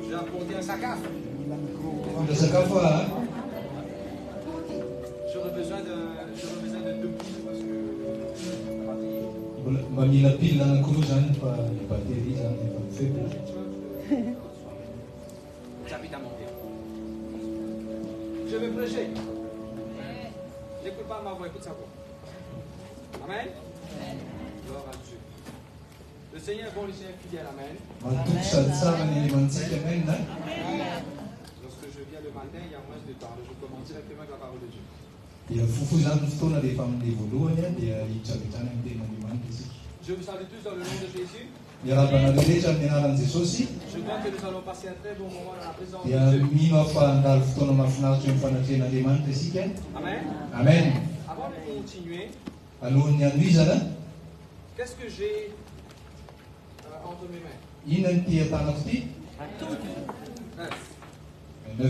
J'ai apporté un sakaf. J'aurais besoin de 2 poules parce que j'habite à Montréal. Je vais prêcher. N'écoute pas ma voix, écoute sa voix. Amen. Gloire à Dieu. Le Seigneur est bon, le Seigneur est fidèle. Amen. Lorsque je viens le matin, il y a moins de temps. Je commence directement avec la parole de Dieu. Je vous salue tous dans le nom de Jésus. Je crois que nous allons passer un très bon moment dans la présence de Dieu. Amen. Amen. Avant de continuer, qu'est-ce que j'ai entre mes mains? 9.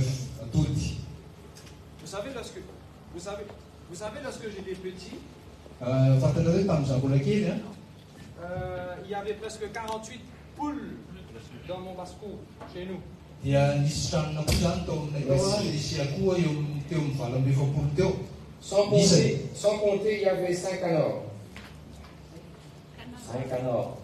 Vous savez lorsque j'étais petit, il y avait presque 48 poules dans mon basse-cour chez nous. Sans compter, il y avait 5 canards. 5 canards.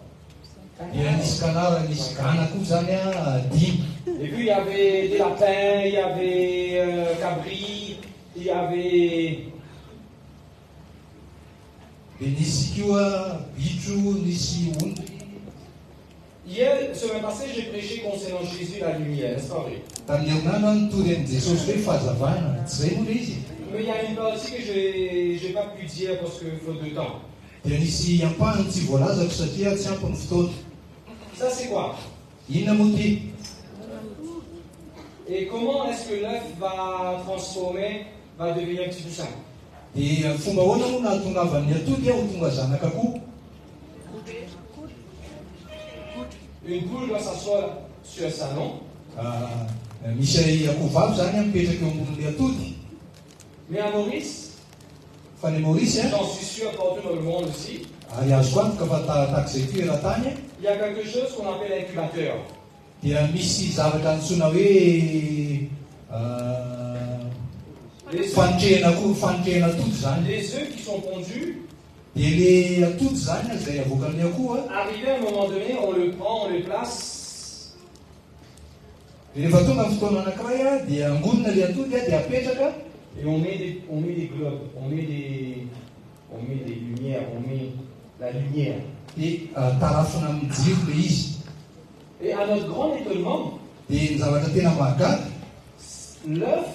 Et puis il y avait des lapins, il y avait cabris, il y avait hier, semaine passée, j'ai prêché concernant Jésus la lumière, n'est-ce pas vrai? Mais il y a une partie que je n'ai pas pu dire parce que faute de temps. Ça c'est quoi? Et comment est-ce que l'œuf va devenir un petit poussin? Une poule doit s'asseoir sur un salon. Mais à Maurice, j'en suis sûr partout dans le monde aussi, il y a quelque chose qu'on appelle incubateur. Les œufs qui sont pondus, arrivé à un moment donné, on le prend, on le place. Et on met des globes, on met des lumières, on met la lumière. Et à notre grand étonnement, l'œuf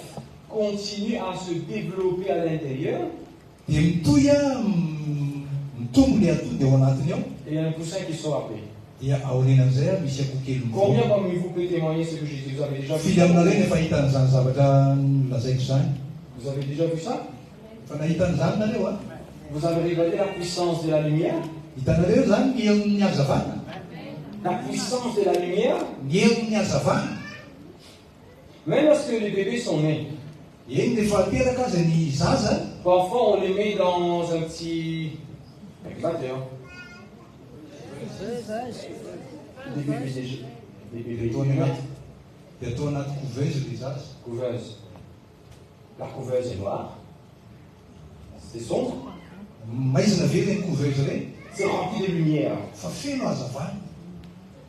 continue à se développer à l'intérieur. Et il y a un poussin qui sort après. Combien parmi vous peut témoigner ce que j'ai dit? Vous avez déjà vu ça? Vous avez déjà vu ça? Vous avez regardé la puissance de la lumière? La puissance de la lumière? Même lorsque les bébés sont nés, parfois on les met dans un petit incubateur. Des bébés couveuse. La couveuse est noire. C'est sombre. C'est rempli de lumière.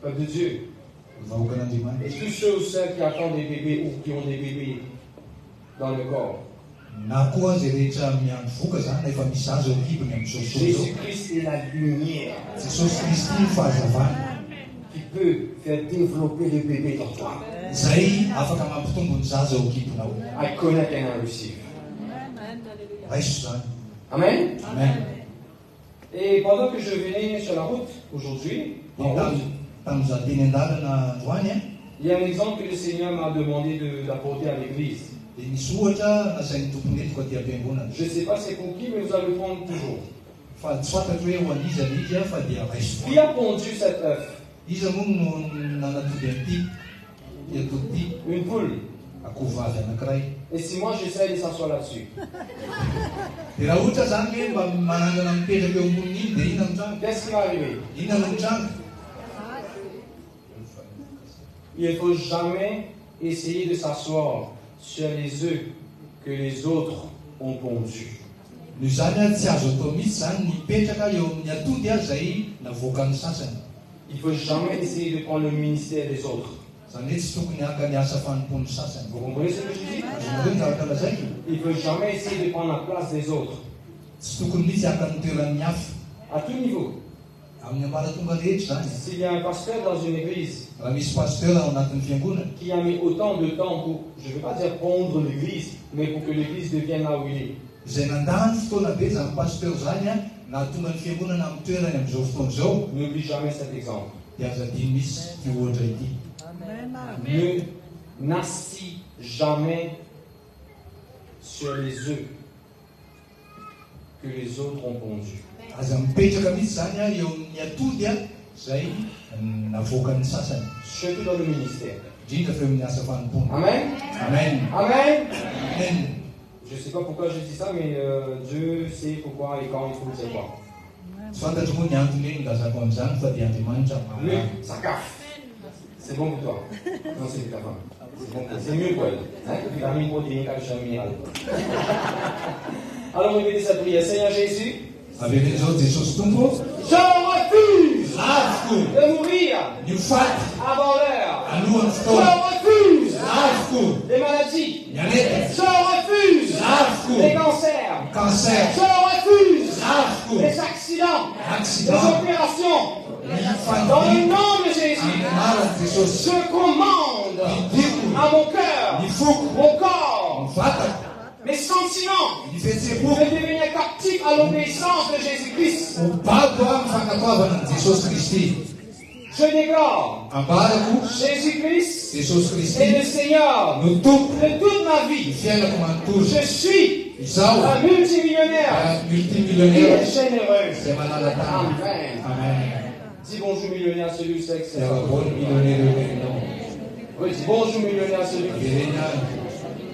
Peuple de Dieu. Et tous ceux ou celles qui attendent des bébés ou qui ont des bébés dans le corps. Jésus-Christ est la lumière qui peut faire développer le bébé dans toi. I connect and I receive. Amen. Amen. Et pendant que je venais sur la route aujourd'hui, il y a un exemple que le Seigneur m'a demandé d'apporter à l'église. Je ne sais pas c'est pour qui, mais vous allez le prendre toujours. Qui a pondu cet œuf? Une poule. Et si moi j'essaie de s'asseoir là-dessus, qu'est-ce qui va arriver? Il ne faut jamais essayer de s'asseoir sur les œufs que les autres ont pondus. Il ne faut jamais essayer de prendre le ministère des autres. Vous comprenez ce que je dis? Il ne faut jamais essayer de prendre la place des autres. À tout niveau. S'il y a un pasteur dans une église qui a mis autant de temps pour, je ne veux pas dire pondre l'église, mais pour que l'église devienne là où il est. N'oublie jamais cet exemple. Ne n'assis jamais sur les œufs que les autres ont pondus. Surtout dans le ministère. Amen. Amen. Amen. Je ne sais pas pourquoi je dis ça, mais Dieu sait pourquoi et quand il faut le savoir. Lui, ça gaffe. C'est bon pour toi. Non, c'est pour ta femme. C'est bon pour... C'est mieux pour elle. Vitamine, protéine, calcium, minéral. Alors, on répète cette prière. Seigneur Jésus, je refuse de mourir avant l'heure. Je refuse les maladies. Je refuse les cancers. Je refuse les accidents, les opérations. Dans le nom de Jésus, je commande à mon cœur, mon corps, mes sentiments de devenir captifs à l'obéissance de Jésus-Christ. Je déclare Jésus-Christ est le Seigneur de toute ma vie. Je suis un multimillionnaire et généreux. Amen. Dis bonjour millionnaire à celui qui sait. Oui, dis bonjour millionnaire à celui qui sait.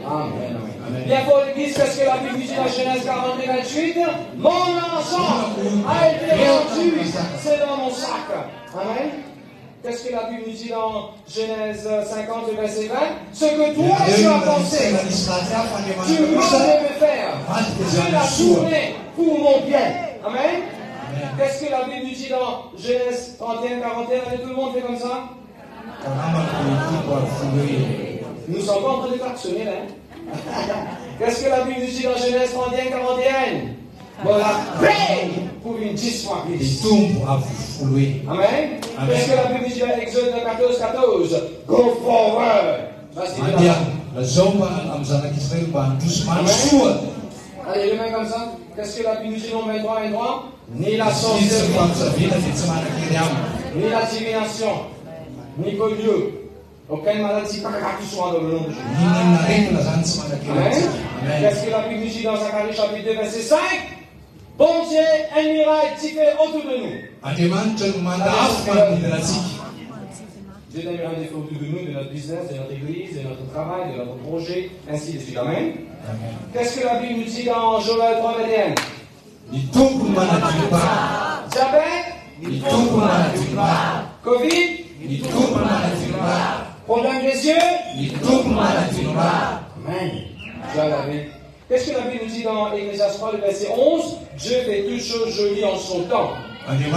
Amen. Bien pour l'église, qu'est-ce que la Bible dit dans Genèse 42, 28? Mon argent a été vendu, c'est dans mon sac. Amen. Qu'est-ce que la Bible nous dit dans Genèse 50, verset 20? Ce que toi tu as pensé, tu m'as me faire. Je l'ai tourné pour mon bien. Amen. Qu'est-ce que la Bible nous dit dans Genèse 31, 41? Allez, tout le monde fait comme ça? Nous sommes pas en train de klaxonner là. Qu'est-ce que la Bible nous dit dans Genèse 31, 41? Voilà, paye pour une 10 fois plus. Amen. Qu'est-ce que la Bible dit dans Exode 14, 14? Go forward. Allez, les mains comme ça. Qu'est-ce que la Bible nous dit dans 23, 23? Ni la sorcellerie, ni la divination, ni polio. Aucune maladie pas qui soit dans le nom de Jésus. Amen. Qu'est-ce que la Bible nous dit dans Zacharie chapitre 2, verset 5? Bon Dieu, ennuyera et fait autour de nous. Dieu t'aimera des autour de nous, de notre business, de notre église, de notre travail, de notre projet, ainsi de suite. Amen. Qu'est-ce que la Bible nous dit dans Joël 3, 21? Diabète, Covid, problème des yeux, Amen. Qu'est-ce que la Bible nous dit dans Ecclésiaste 3, le verset 11? Dieu fait toutes choses jolies en son temps. Amen.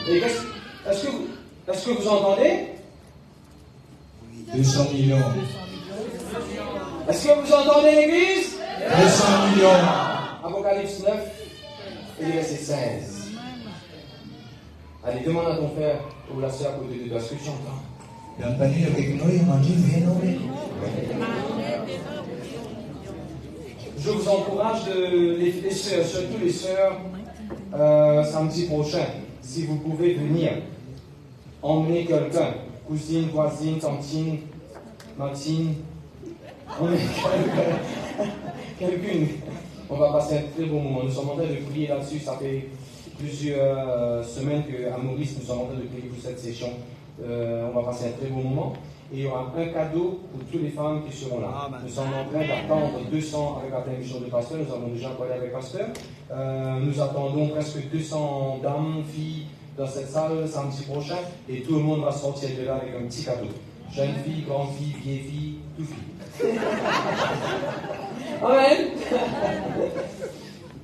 Et est-ce que vous entendez? 200 millions. Est-ce que vous entendez l'église? 200 millions. Apocalypse 9 et le verset 16. Allez, demande à ton frère ou la soeur à côté de toi ce que tu entends. Je vous encourage, les sœurs, surtout les sœurs, samedi prochain, si vous pouvez venir, emmener quelqu'un, cousine, voisine, tantine, Martine, emmener quelqu'une. On va passer un très bon moment. Nous sommes en train de prier là-dessus. Ça fait plusieurs semaines qu'à Maurice, nous sommes en train de prier pour cette session. On va passer un très beau moment. Et il y aura un cadeau pour toutes les femmes qui seront là. Amen. Nous sommes en train d'attendre 200 avec la permission du pasteur. Nous avons déjà parlé avec le pasteur. Nous attendons presque 200 dames, filles dans cette salle samedi prochain. Et tout le monde va sortir de là avec un petit cadeau. Jeune fille, grande fille, vieille fille, tout fille. Amen.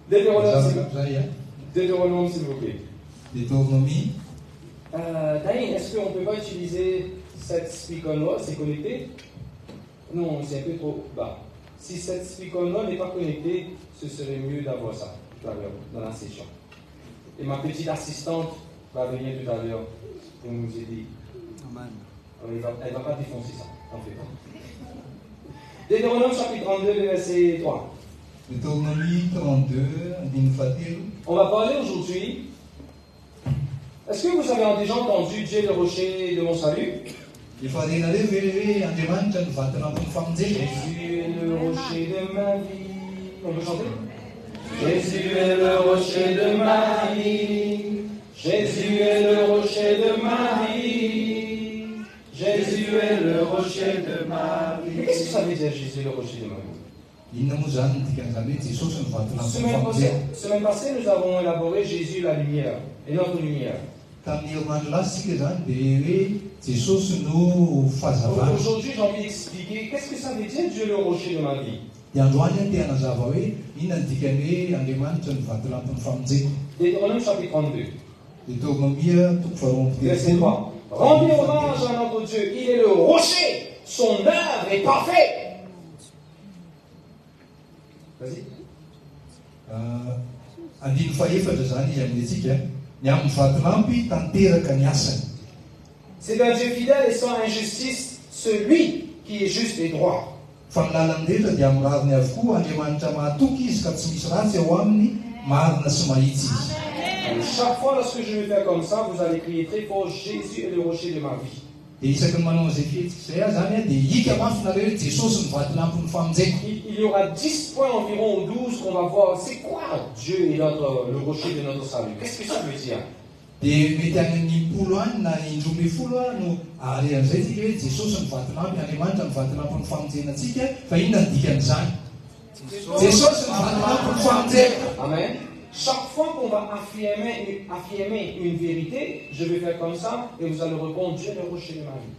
Deutéronome, s'il vous plaît. Deutéronomie. Daïn, est-ce qu'on ne peut pas utiliser cette speaker-là? C'est connecté? Non, c'est un peu trop bas. Si cette speaker-là n'est pas connectée, ce serait mieux d'avoir ça tout à l'heure dans la session. Et ma petite assistante va venir tout à l'heure pour nous aider. Amen. Elle ne va pas défoncer ça, t'en fais pas. Deutéronome chapitre 32, verset 3. Deutéronomie 32, din fatil. On va parler aujourd'hui. Est-ce que vous avez déjà entendu Dieu le rocher de mon salut? Il fallait aller vers un dimanche, une fête dans une femme Jésus est le rocher de ma vie. On peut chanter? Jésus est le rocher de ma vie. Jésus est le rocher de ma vie. Jésus est le rocher de ma vie. Qu'est-ce que ça veut dire, Jésus est le rocher de ma vie? Semaine passée, nous avons élaboré Jésus la lumière et notre lumière. Aujourd'hui, j'ai envie d'expliquer qu'est-ce que ça veut dire Dieu le rocher de ma vie. Deutéronome chapitre 32. Verset 3. Rendez hommage à notre Dieu, il est le rocher, son œuvre est parfaite. Vas-y. C'est un Dieu fidèle et sans injustice, celui qui est juste et droit. Chaque fois lorsque je vais faire comme ça, vous allez crier très fort, Jésus est le rocher de ma vie. Il y aura 10 points environ ou 12 qu'on va voir. C'est quoi Dieu est le rocher de notre salut? Qu'est-ce que ça veut dire? Amen. Chaque fois qu'on va affirmer une vérité, je vais faire comme ça et vous allez répondre Dieu est le rocher de ma vie.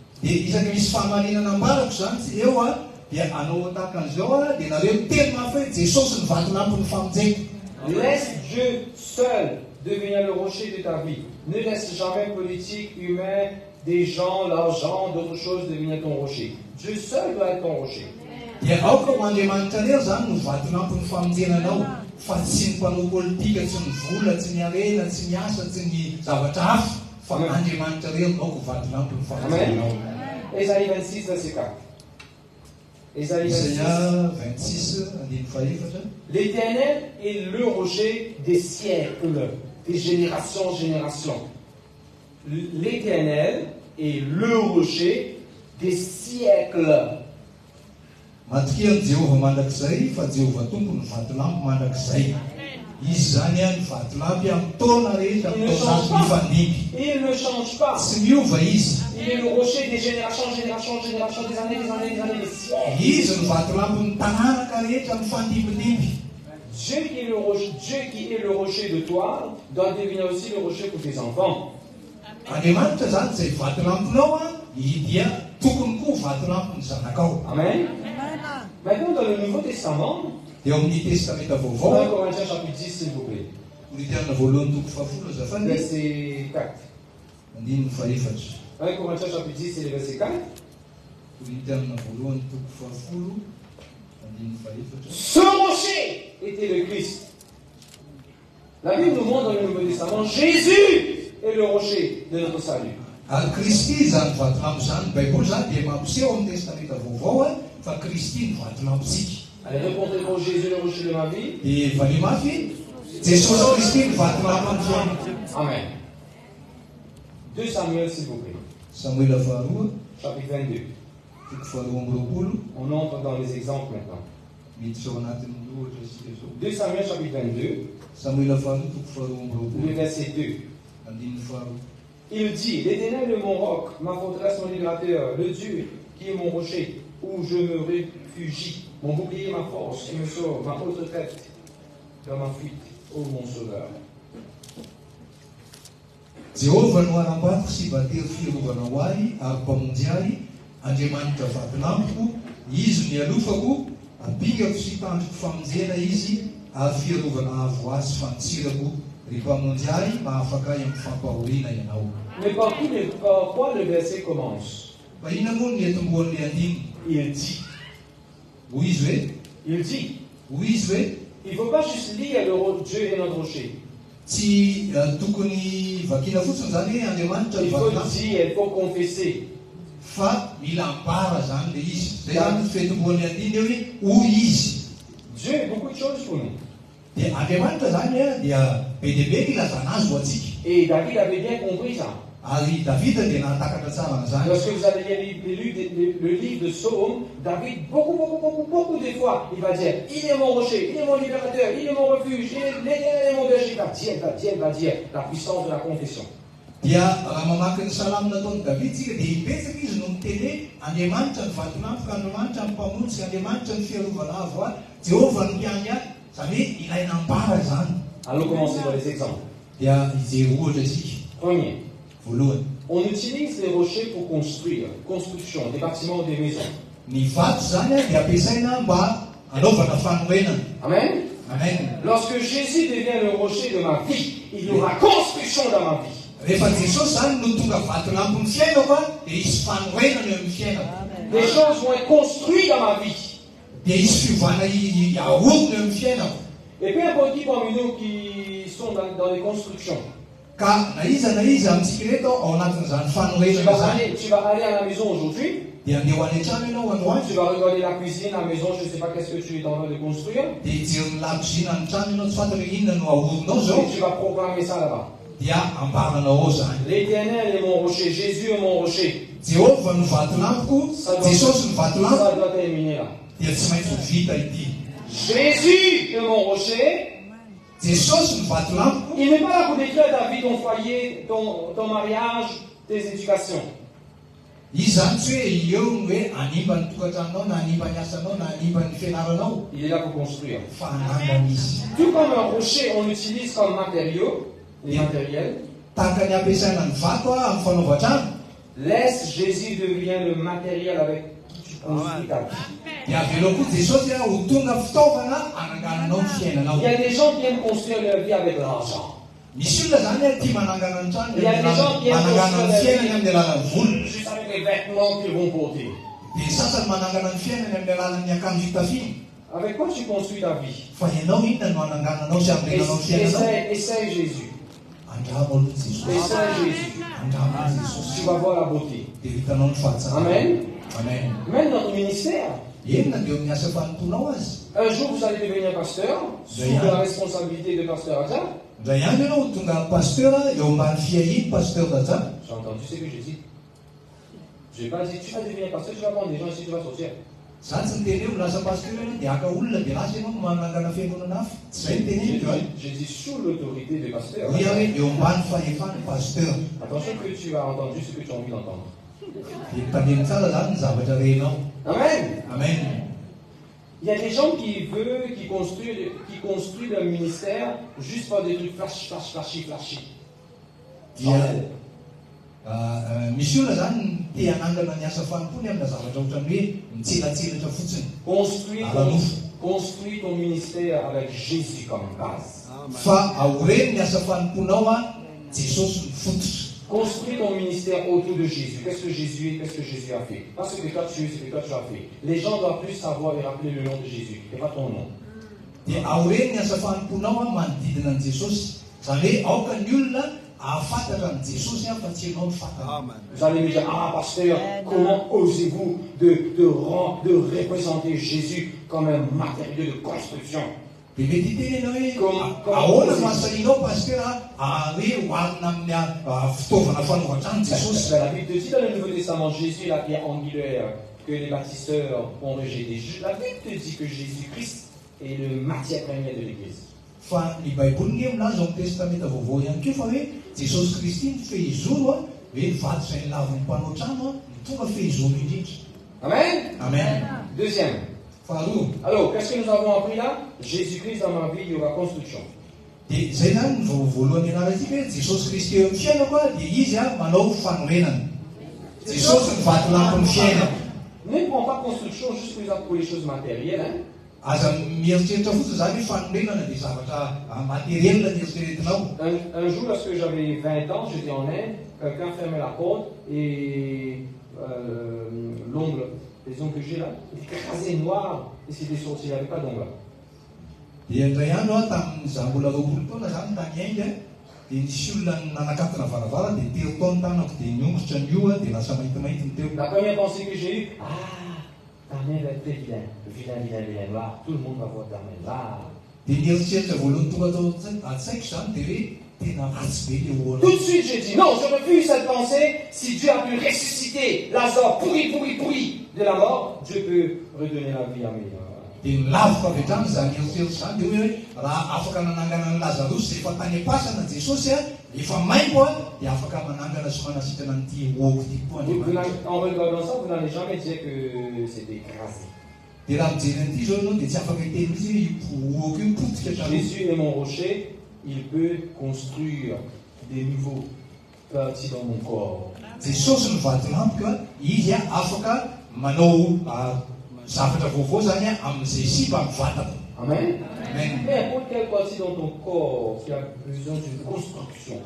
Laisse Dieu seul devenir le rocher de ta vie. Ne laisse jamais politique, humain, des gens, l'argent, d'autres choses devenir ton rocher. Dieu seul doit être ton rocher. Amen. Ésaïe 26, verset 4. Ésaïe 26. L'Éternel est le rocher des siècles, des générations en générations. L'Éternel est le rocher des siècles. Il ne change pas. Il est le rocher des générations, des années, des siècles. Dieu qui est le rocher de toi doit devenir aussi le rocher pour tes enfants. Amen. Maintenant, dans le Nouveau Testament, 1 Corinthiens chapitre 10, s'il vous plaît. Verset 4. 1 Corinthiens chapitre 10, c'est le verset 4. Ce rocher était le Christ. La Bible nous montre dans le Nouveau Testament, Jésus est le rocher de notre salut. Allez, répondez pour Jésus le rocher de ma vie. Amen. 2 Samuel, s'il vous plaît. Chapitre 22. On entre dans les exemples maintenant. 2 Samuel, chapitre 22. Le verset 2. Il dit, l'Éternel est mon roc, ma forteresse, mon libérateur, le Dieu qui est mon rocher, où je me réfugie, mon bouclier, ma force, qui me sauve, ma haute retraite, dans ma fuite, ô mon sauveur. Jehovah no anambako sy batery fiarovana ho ahy ary mpamonjy ahy, Andriamanitra vatonamiko, izy ny alofako, ampingako sy tandriko famonjena izy, ary fiarovana avo azy sy fanitsirako, ry mpamonjy ahy mahafaka ahy amin'ny fampahoriana ianao. Mais par quoi le verset commence? Fa ina moa ny etomboan'le andiny? Il dit. Hoy izy hoe? Il dit. Hoy izy hoe? Il ne faut pas juste lire Dieu est notre rocher. Tsy tokony vakina fotsiny zany hoe Andriamanitra Il faut vatonamiko. dire, il faut confesser. Fa mila ambara zany le izy. Zay zany fetomboan'le andiny hoe hoy izy. Dieu est beaucoup de choses pour nous. Dia Andriamanitra zany dia be dia be ilazana azy ho antsika. Et David avait bien compris ça. Ary Davida dia nahatakatra tsara an'izany. Lorsque vous avez lu le livre de Psaume, David, beaucoup de fois, il va dire, il est mon rocher, il est mon libérateur, il est mon refuge, l'Éternel est mon berger. Il va dire la puissance de la confession. Dia raha mamaky ny salamo nataon'i Davida tsika dia hipetsaka izy no miteny hoe Andriamanitra ny vatonamiko, Andriamanitra ny mpamonjy, Andriamanitra ny fiarovana avo ahy, Jehovah ny mpiangy ahy. Zany hoe ilaina ambara zany. Allons commencer par les exemples. Dia hijery ohatra tsika. Premier, Voalohany, on utilise les rochers pour construire, construction, des bâtiments ou des maisons. ny vato zany dia ampiasaina mba hanaovana fanorenana. Amen. Amen. Lorsque Jésus devient le rocher de ma vie, il y aura construction dans ma vie. Rehefa Jesosy zany no tonga vaton'ampony fiainako a, dia hisy fanorenana eo amin'ny fiainako. Des choses vont être construites dans ma vie. Dia hisy fiovana ahorona eo amin'ny fiainako. Et peu importe qui parmi nous qui sont dans les constructions, Ka na iza amintsika reto ao anatin'izany fanorenana zany. tu vas aller à la maison aujourd'hui, Dia andeha ho any an-trano ianao androany. tu vas regarder la cuisine, la maison, je ne sais pas qu'est-ce que tu es en train de construire, Dia hijery ny lakozina ny trano ianao tsy fantatra inona no ahoronao zao. et tu vas proclamer ça là-bas. Dia ambaranao ao zany. L'Éternel est mon rocher, Jésus est mon rocher. Jehovah no vatonamiko, Jesosy no vatonamiko. Ça doit terminer là. Dia tsy maintsy ho vita ity. Jésus est mon rocher. Jesosy no vatonamiko. Il n'est pas là pour détruire ta vie, ton foyer, ton mariage, tes éducations. Izy zany tsy hoe eo no hoe hanimba ny tokantranonao na hanimba ny asanao na hanimba ny fianaranao. Il est là pour construire. Fa hanangana izy. Tout comme un rocher, on l'utilise comme matériau, les matériels. Tahaka ny ampiasaina ny vato amin'ny fanaovan-trano. Laisse Jésus devient le matériel avec qui tu construis ta vie. Dia avelao koa Jesosy ho tonga fitaovana hanangananao ny fiainanao. Il y a des gens qui aiment construire leur vie avec l'argent. Misy olona zany tia manangana ny trano, Il y a des gens qui aiment manangana ny construire fiainany amin'ny alalan'ny vola. juste avec les vêtements qu'ils vont porter. Dia sasany manangana ny fiainany amin'ny alalan'ny akanjo fitafiana. Avec quoi tu construis ta vie? Fa ianao inona no hanangananao sy amrenanao ny fiainanao? Essaye Jésus. Andramo aloha Jesosy. Essaye Jésus. Andramo Jesosy. Tu vas voir la beauté. Dia hitanao ny fahatsarana. Amen. Amen. Même notre ministère. Enona dia amin'ny asa fanomponao azy. Un jour, vous allez devenir pasteur, sous la responsabilité de pasteur Adja. Ndray andro ianao tonga pasteur eo ambany fiahiny pasteur Dadja. J'ai entendu ce que j'ai dit. Je n'ai pas dit, tu vas devenir pasteur, tu vas prendre des gens ici, tu vas sortir. Zany tsy niteny hoe lasa pasteur ianao dia haka olona dia lasa ianao manangana fiangonana hafa. Tsy zay niteny eo. J'ai dit sous l'autorité de pasteur. Dia hoe eo ambany fahefana pasteur. Attention que tu as entendu ce que tu as envie d'entendre. Dia tandreny tsara zany ny zavatra renao. Amen. Amen. Il y a des gens qui construisent leur ministère juste par des trucs flashy. Dia misy olona zany te hanangana ny asa fanompony amina zavatra ohatrany hoe mitselatselatra fotsiny. Construis ton ministère avec Jésus comme base. Fa aoreny ny asa fanomponao a Jesosy ny fototra. Construis ton ministère autour de Jésus. Qu'est-ce que Jésus est? Qu'est-ce que Jésus a fait? Pas ce que toi tu es, ce que toi tu as fait. Les gens doivent plus savoir et rappeler le nom de Jésus, et pas ton nom. Dia aoreny ny asa fanomponao a manodidina ny Jesosy. Zany hoe aoka ny olona ahafantatra ny Jesosy fa tsy ianao ny fantany. Vous allez me dire, ah pasteur, comment osez-vous de représenter Jésus comme un matériau de construction? Dia mety hiteny ianao hoe ahoana mahasainao pasteur hoe hoarina amin'ny fitaovana fanaovan-trano Jesosy. La Bible te dit dans le Nouveau Testament, Jésus est la pierre angulaire que les bâtisseurs ont rejeté. La Bible te dit que Jésus-Christ est le matière première de l'Église. fa ny baiboly milaza ao amin'ny testamenta vaovao ihany koa fa hoe Jesosy Kristy ny fehizoro hoe ny vato izay nilaviny mpanao trano ny tonga fehizoro indrindra. Amen. Amen. Deuxième. Faharoa. Alors, qu'est-ce que nous avons appris là? Jésus-Christ dans ma vie, il y aura construction. Dia zay zany ny voalohany ianarantsika hoe Jesosy Kristy eo amin'ny fiainako dia izy manao fanorenana. Jesosy ny vato lampin'ny fiainako. Ne prends pas construction juste pour les choses matérielles. Hein? Aza mieritreritra fotsiny zany hoe fanorenana dia zavatra matériel nieritreretinao. Un jour, lorsque j'avais 20 ans, j'étais en Inde, quelqu'un fermait la porte et l'ongle, les ongles que j'ai là, était écrasé noir et c'était sorti, il n'y avait pas d'ongle. Dia indray andro tamin'izaho mbola 20 taona zany tany Inde dia nisy olona nanakatona varavara dia teo taony tanako dia niongotra ny io dia lasa maintimainty ny teo. La première pensée que j'ai eue, ta mère va être très vilain, vilain noir, tout le monde va voir ta mère là. Dia nieritreritra voalohany tonga tao an-tsaiko zany dia hoe tena ratsy be ilay olona. Tout de suite j'ai dit non, je refuse cette pensée. Si Dieu a pu ressusciter Lazare pourri de la mort, Dieu peut redonner la vie à mes. Dia nilaviko avy hatrany zany eritreritry zany dia hoe raha afaka nanangana ny Lazarosy efa tany am-pasana Jesosy efa maimbo dia afaka manangana sy manasitrana n'ity oko ity koa. En regardant ça, vous n'allez jamais dire que c'était écrasé. Dia raha mijery an'ity zao ianao dia tsy afaka hiteny mihitsy hoe oko io potika hatrany. Jésus est mon rocher, il peut construire des nouveaux parties dans mon corps. Jesosy ny vato lampiko izy afaka manao zavatra vaovao zany amin'izay sipa amin'ny vatako. Amen. Amen. N'importe quelle partie dans ton corps qui a besoin d'une construction.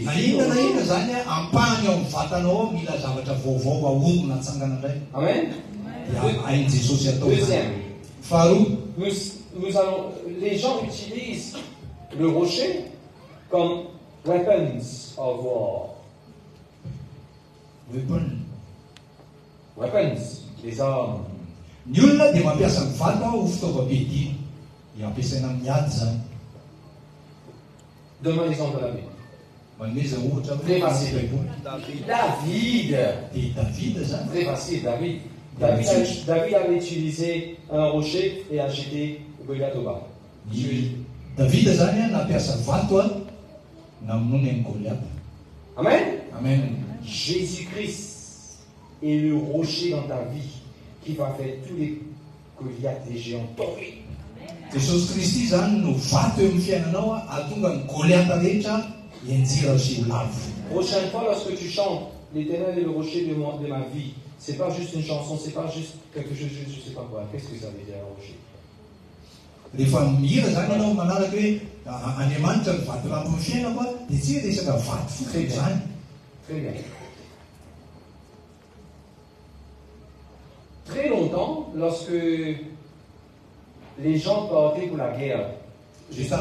Na inona na inona zany ampahany ao amin'ny vatanao mila zavatra vaovao ahorona hatsangana indray. Amen. Dia hainy Jesosy atao. Deuxième. Faharoa. Nous allons, les gens utilisent le rocher comme weapons of war. Weapons, les armes. Ny olona dia mampiasa ny vato ho fitaovam-piadiana ampiasaina amin'ny ady zany. Donne-moi l'exemple de la Bible. Manomeza ohatra Très facile. David. Dia David zany. Très facile, David. David avait utilisé un rocher et a jeté Goliath au bas. David zany nampiasa vato namono ny Goliath. Amen. Amen. Jésus-Christ est le rocher dans ta vie qui va faire tous les Goliaths des géants tomber. Jesosy Kristy zany no vato eo amin'ny fiainanao ahatonga ny Goliath rehetra hianjera sy ho lavo. Prochaine fois, lorsque tu chantes l'Éternel est le rocher de ma vie, c'est pas juste une chanson, c'est pas juste quelque chose, je sais pas quoi. Qu'est-ce que ça veut dire, un rocher? Rehefa mihira zany ianao manaraka hoe Andriamanitra ny vato lampin'ny fiainako dia tsy resaka vato fotsiny zany. Très bien. Très longtemps, lorsque les gens partaient pour la guerre, est-ce que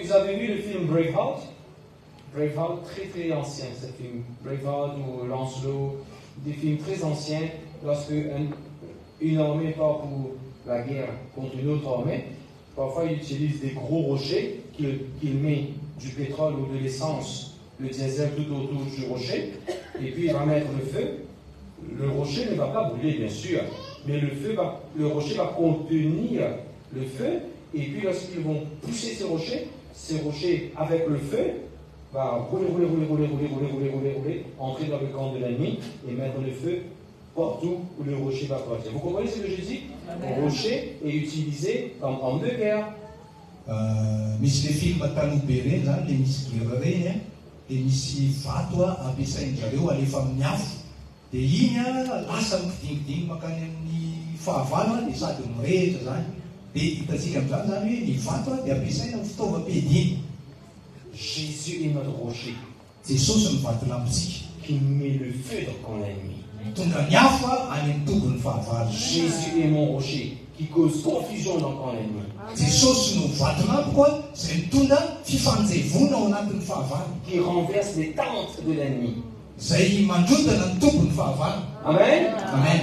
vous avez vu le film Braveheart? Braveheart, très très ancien, ce film. Braveheart ou Lancelot, des films très anciens. Lorsque une armée part pour la guerre contre une autre armée, parfois ils utilisent des gros rochers qu'ils mettent du pétrole ou de l'essence, le diesel tout autour du rocher, et puis il va mettre le feu. Le rocher ne va pas brûler, bien sûr, mais le rocher va contenir le feu, et puis lorsqu'ils vont pousser ces rochers avec le feu, va rouler, entrer dans le camp de l'ennemi et mettre le feu partout où le rocher va partir. Vous comprenez ce que je dis? Le rocher est utilisé comme arme de guerre. Misy le film talobe reny zany le misy guerre reny dia misy vato ampiasain'zareo alefa amin'ny afo dia iny lasa mikidignidigny makany amin'ny fahavalo dia sady mirehitra zany dia hitantsika amin'izany zany hoe ny vato dia ampiasaina ho fitaovam-piadiana. Jésus est notre rocher. Jesosy ny vato lampitsika qui met le feu dans ton ennemi. Tonga ny hafa any amin'ny tobon'ny fahavalo. Jésus est mon rocher qui cause confusion dans ton ennemi. Jesosy no vato lampiko izay mitondra fifanjevona ao anatin'ny fahavalo. Qui renverse les tentes de l'ennemi. Izay mandrodana ny tombon'ny fahavalo. Amen. Amen.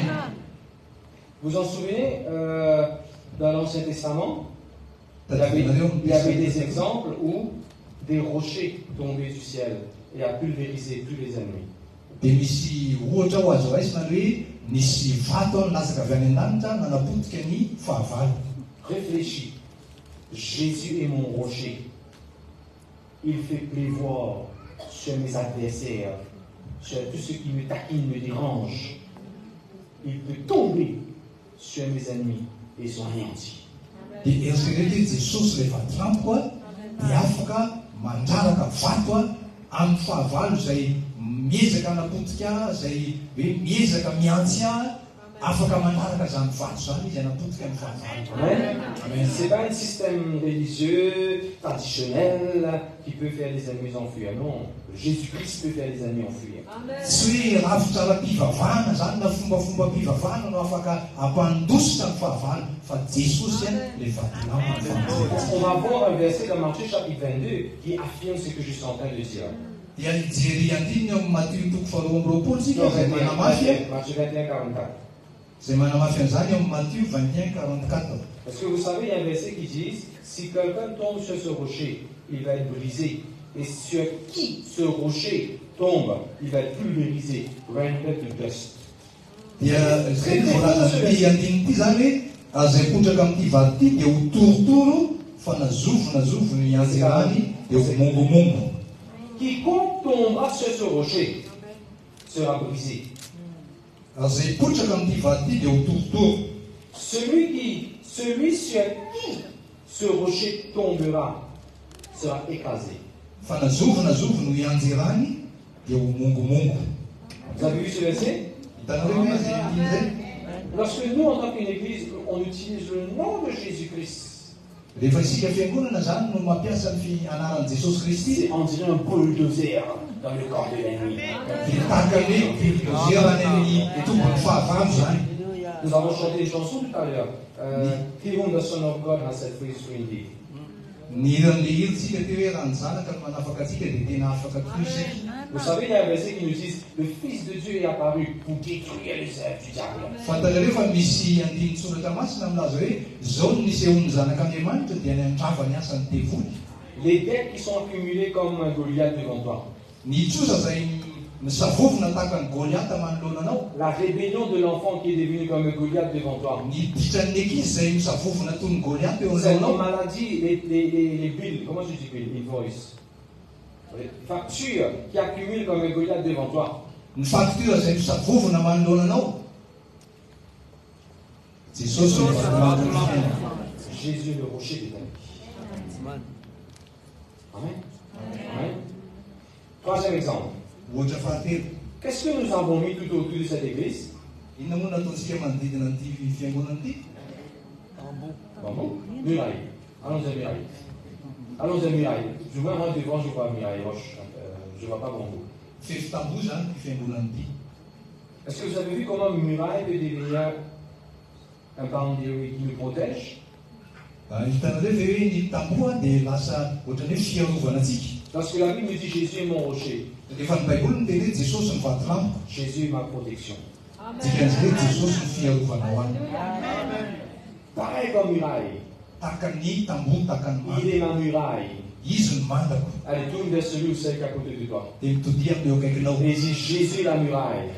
Vous en souvenez dans l'Ancien Testament, il y avait des exemples où des rochers tombaient du ciel et a pulvérisé tous les ennemis. Dia misy ohatra ho azo raisina hoe nisy vato lasaka avy any an-danitra nanapotika ny fahavalo. Réfléchis. Jésus est mon rocher. Il fait pleuvoir sur mes adversaires, sur tout ce qui me taquine, me dérange. Il peut tomber sur mes ennemis et sont anéantis. Dia eritrerety Jesosy rehefa trampo a dia afaka mandraraka vato a amin'ny fahavalo izay miezaka hanapotika, izay hoe miezaka miantsy afaka manaraka zany vato zany izy hanapotika amin'ny fahavalo. Amen. Ce n'est pas un système religieux, traditionnel, qui peut faire les ennemis enfuir. Non, Jésus-Christ peut faire les ennemis enfuir. Tsy hoe ravitsara-pivavahana zany na fomba-pivavahana no afaka hampandositra ny fahavalo, fa Jesosy le vato. On va voir un verset dans Matthieu chapitre 22 qui affirme ce que je suis en train de dire. Dia hijery andininy amin'ny Matthieu toko faharoa amby roapolo tsika izay manamafy Matthieu 21, 44. izay manamafy an'izany amin'ny Matthieu 21, 44. Parce que vous savez, il y a un verset qui dit, si quelqu'un tombe sur ce rocher, il va être brisé. Et sur qui ce rocher tombe, il va être pulvérisé, rendered to dust. Dia izay voalazany andininy ity zany hoe azay potraka amin'ity vato ity dia ho torotoro fa nazovo ny anjerany dia ho mongomongo. Quiconque tombera sur ce rocher sera brisé. Azay potraka amin'ity vato ity dia ho torotoro. Celui sur qui ce rocher tombera sera écrasé. Fa nazovo no ianjerany dia ho mongomongo. Vous avez vu ce verset? Hitanareo hoe zay andiny zay? Lorsque nous, en tant qu'une église, on utilise le nom de Jésus-Christ, rehefa isika fiangonana zany no mampiasa ny anaran'i Jesosy Kristy, c'est on dirait un bulldozer dans le corps de l'ennemi. dia tahaka hoe bulldozer any tombony fahavalo zany. Nous avons chanté une chanson tout à l'heure. He whom the Son of God has set free is free indeed. Ny hiran'le hirintsika teo hoe raha ny zanaka no manafaka atsika dia tena afaka tokoa isika. Vous savez, il y a un verset qui nous dit le Fils de Dieu est apparu pour détruire les œuvres du diable. Fantareo fa misy andiny soratra masina aminazy hoe zao no nisehony zanak'Andriamanitra dia ny andrava ny asany devoly. Les dettes qui sont accumulées comme un Goliath devant toi. Ny tsosa zay misavovona tahaka ny Goliath manoloana anao. La rébellion de l'enfant qui est devenu comme un Goliath devant toi. Ny ditran'ny ankizy zay misavovona toy ny Goliath eo C'est alohanao. une maladie, les billes, comment je dis billes? Invoice. Les factures qui accumulent comme un Goliath devant toi. Ny facture zay misavovona manoloana anao. Jesosy no vatomantony fiainana. Jésus le rocher de ta vie. Amen. Amen. Troisième exemple. Ohatra fahatelo. Qu'est-ce que nous avons mis tout autour de cette église? Inona moa nataontsika manodidina an'ity fiangonana ity? Bambou? Muraille. Allons à muraille. Allons à muraille. Je vois moi devant, je vois muraille roche. Je ne vois pas bambou. Fefy tamboho zany ity fiangonana ity. Est-ce que vous avez vu comment une muraille peut devenir un boundary qui nous protège? Hitanareo ve hoe ny tamboho dia lasa ohatran'ny hoe fiarovana antsika. Parce que la Bible nous dit Jésus est mon rocher. Rehefa ny Baiboly miteny hoe Jesosy ny vatomamiko. Jésus est ma protection. Dikan'izay hoe Jesosy ny fiarovana ho any. Pareil comme muraille. Tahaka ny tamboho, tahaka ny Il manda. est ma muraille. Izy ny mandako. Allez, tourne vers celui ou celle qui est à côté de toi. Dia mitody amin'eo akaikinao. Et dis Jésus est la muraille.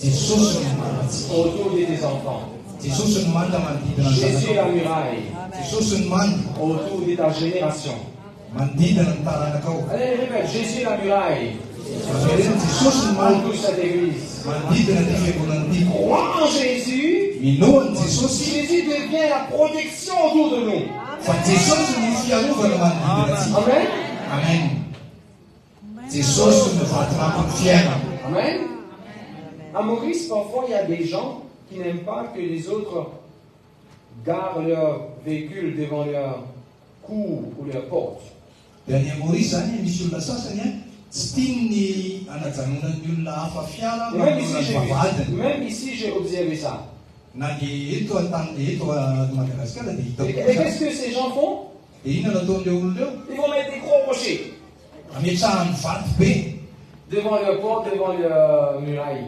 Jesosy ny mandatsika. Autour de tes enfants. Jesosy ny manda manodidina ny Jésus est la zanakao. muraille. Jesosy ny manda Autour de ta génération. manodidina ny taranakao. Allez, répète, Jésus est la muraille. Avereny Jesosy ny manda Autour de cette église. manodidina ty fiangonana ity. Crois en Jésus. Minoany Jesosy Jésus devient la protection autour de nous. fa Jesosy ny fiarovana manodidina atsika. Amen. Amen. Jesosy ny vatomamiko ny fiainana. Amen. À Maurice, parfois, il y a des gens qui n'aiment pas que les autres garent leur véhicule devant leur cour ou leur porte. Dia ny Maurice zany misy olona sasany tsy tiany hanajanona ny olona hafa fiara Et manolona ny vavahadiny. même ici, j'ai observé ça. Na dia eto à Madagascar dia hitako Et koa zany. qu'est-ce que ces gens font? Dia inona nataon'ireo olona eo? Ils vont mettre des gros rochers Ametrahany vato be devant leur porte, devant leur muraille.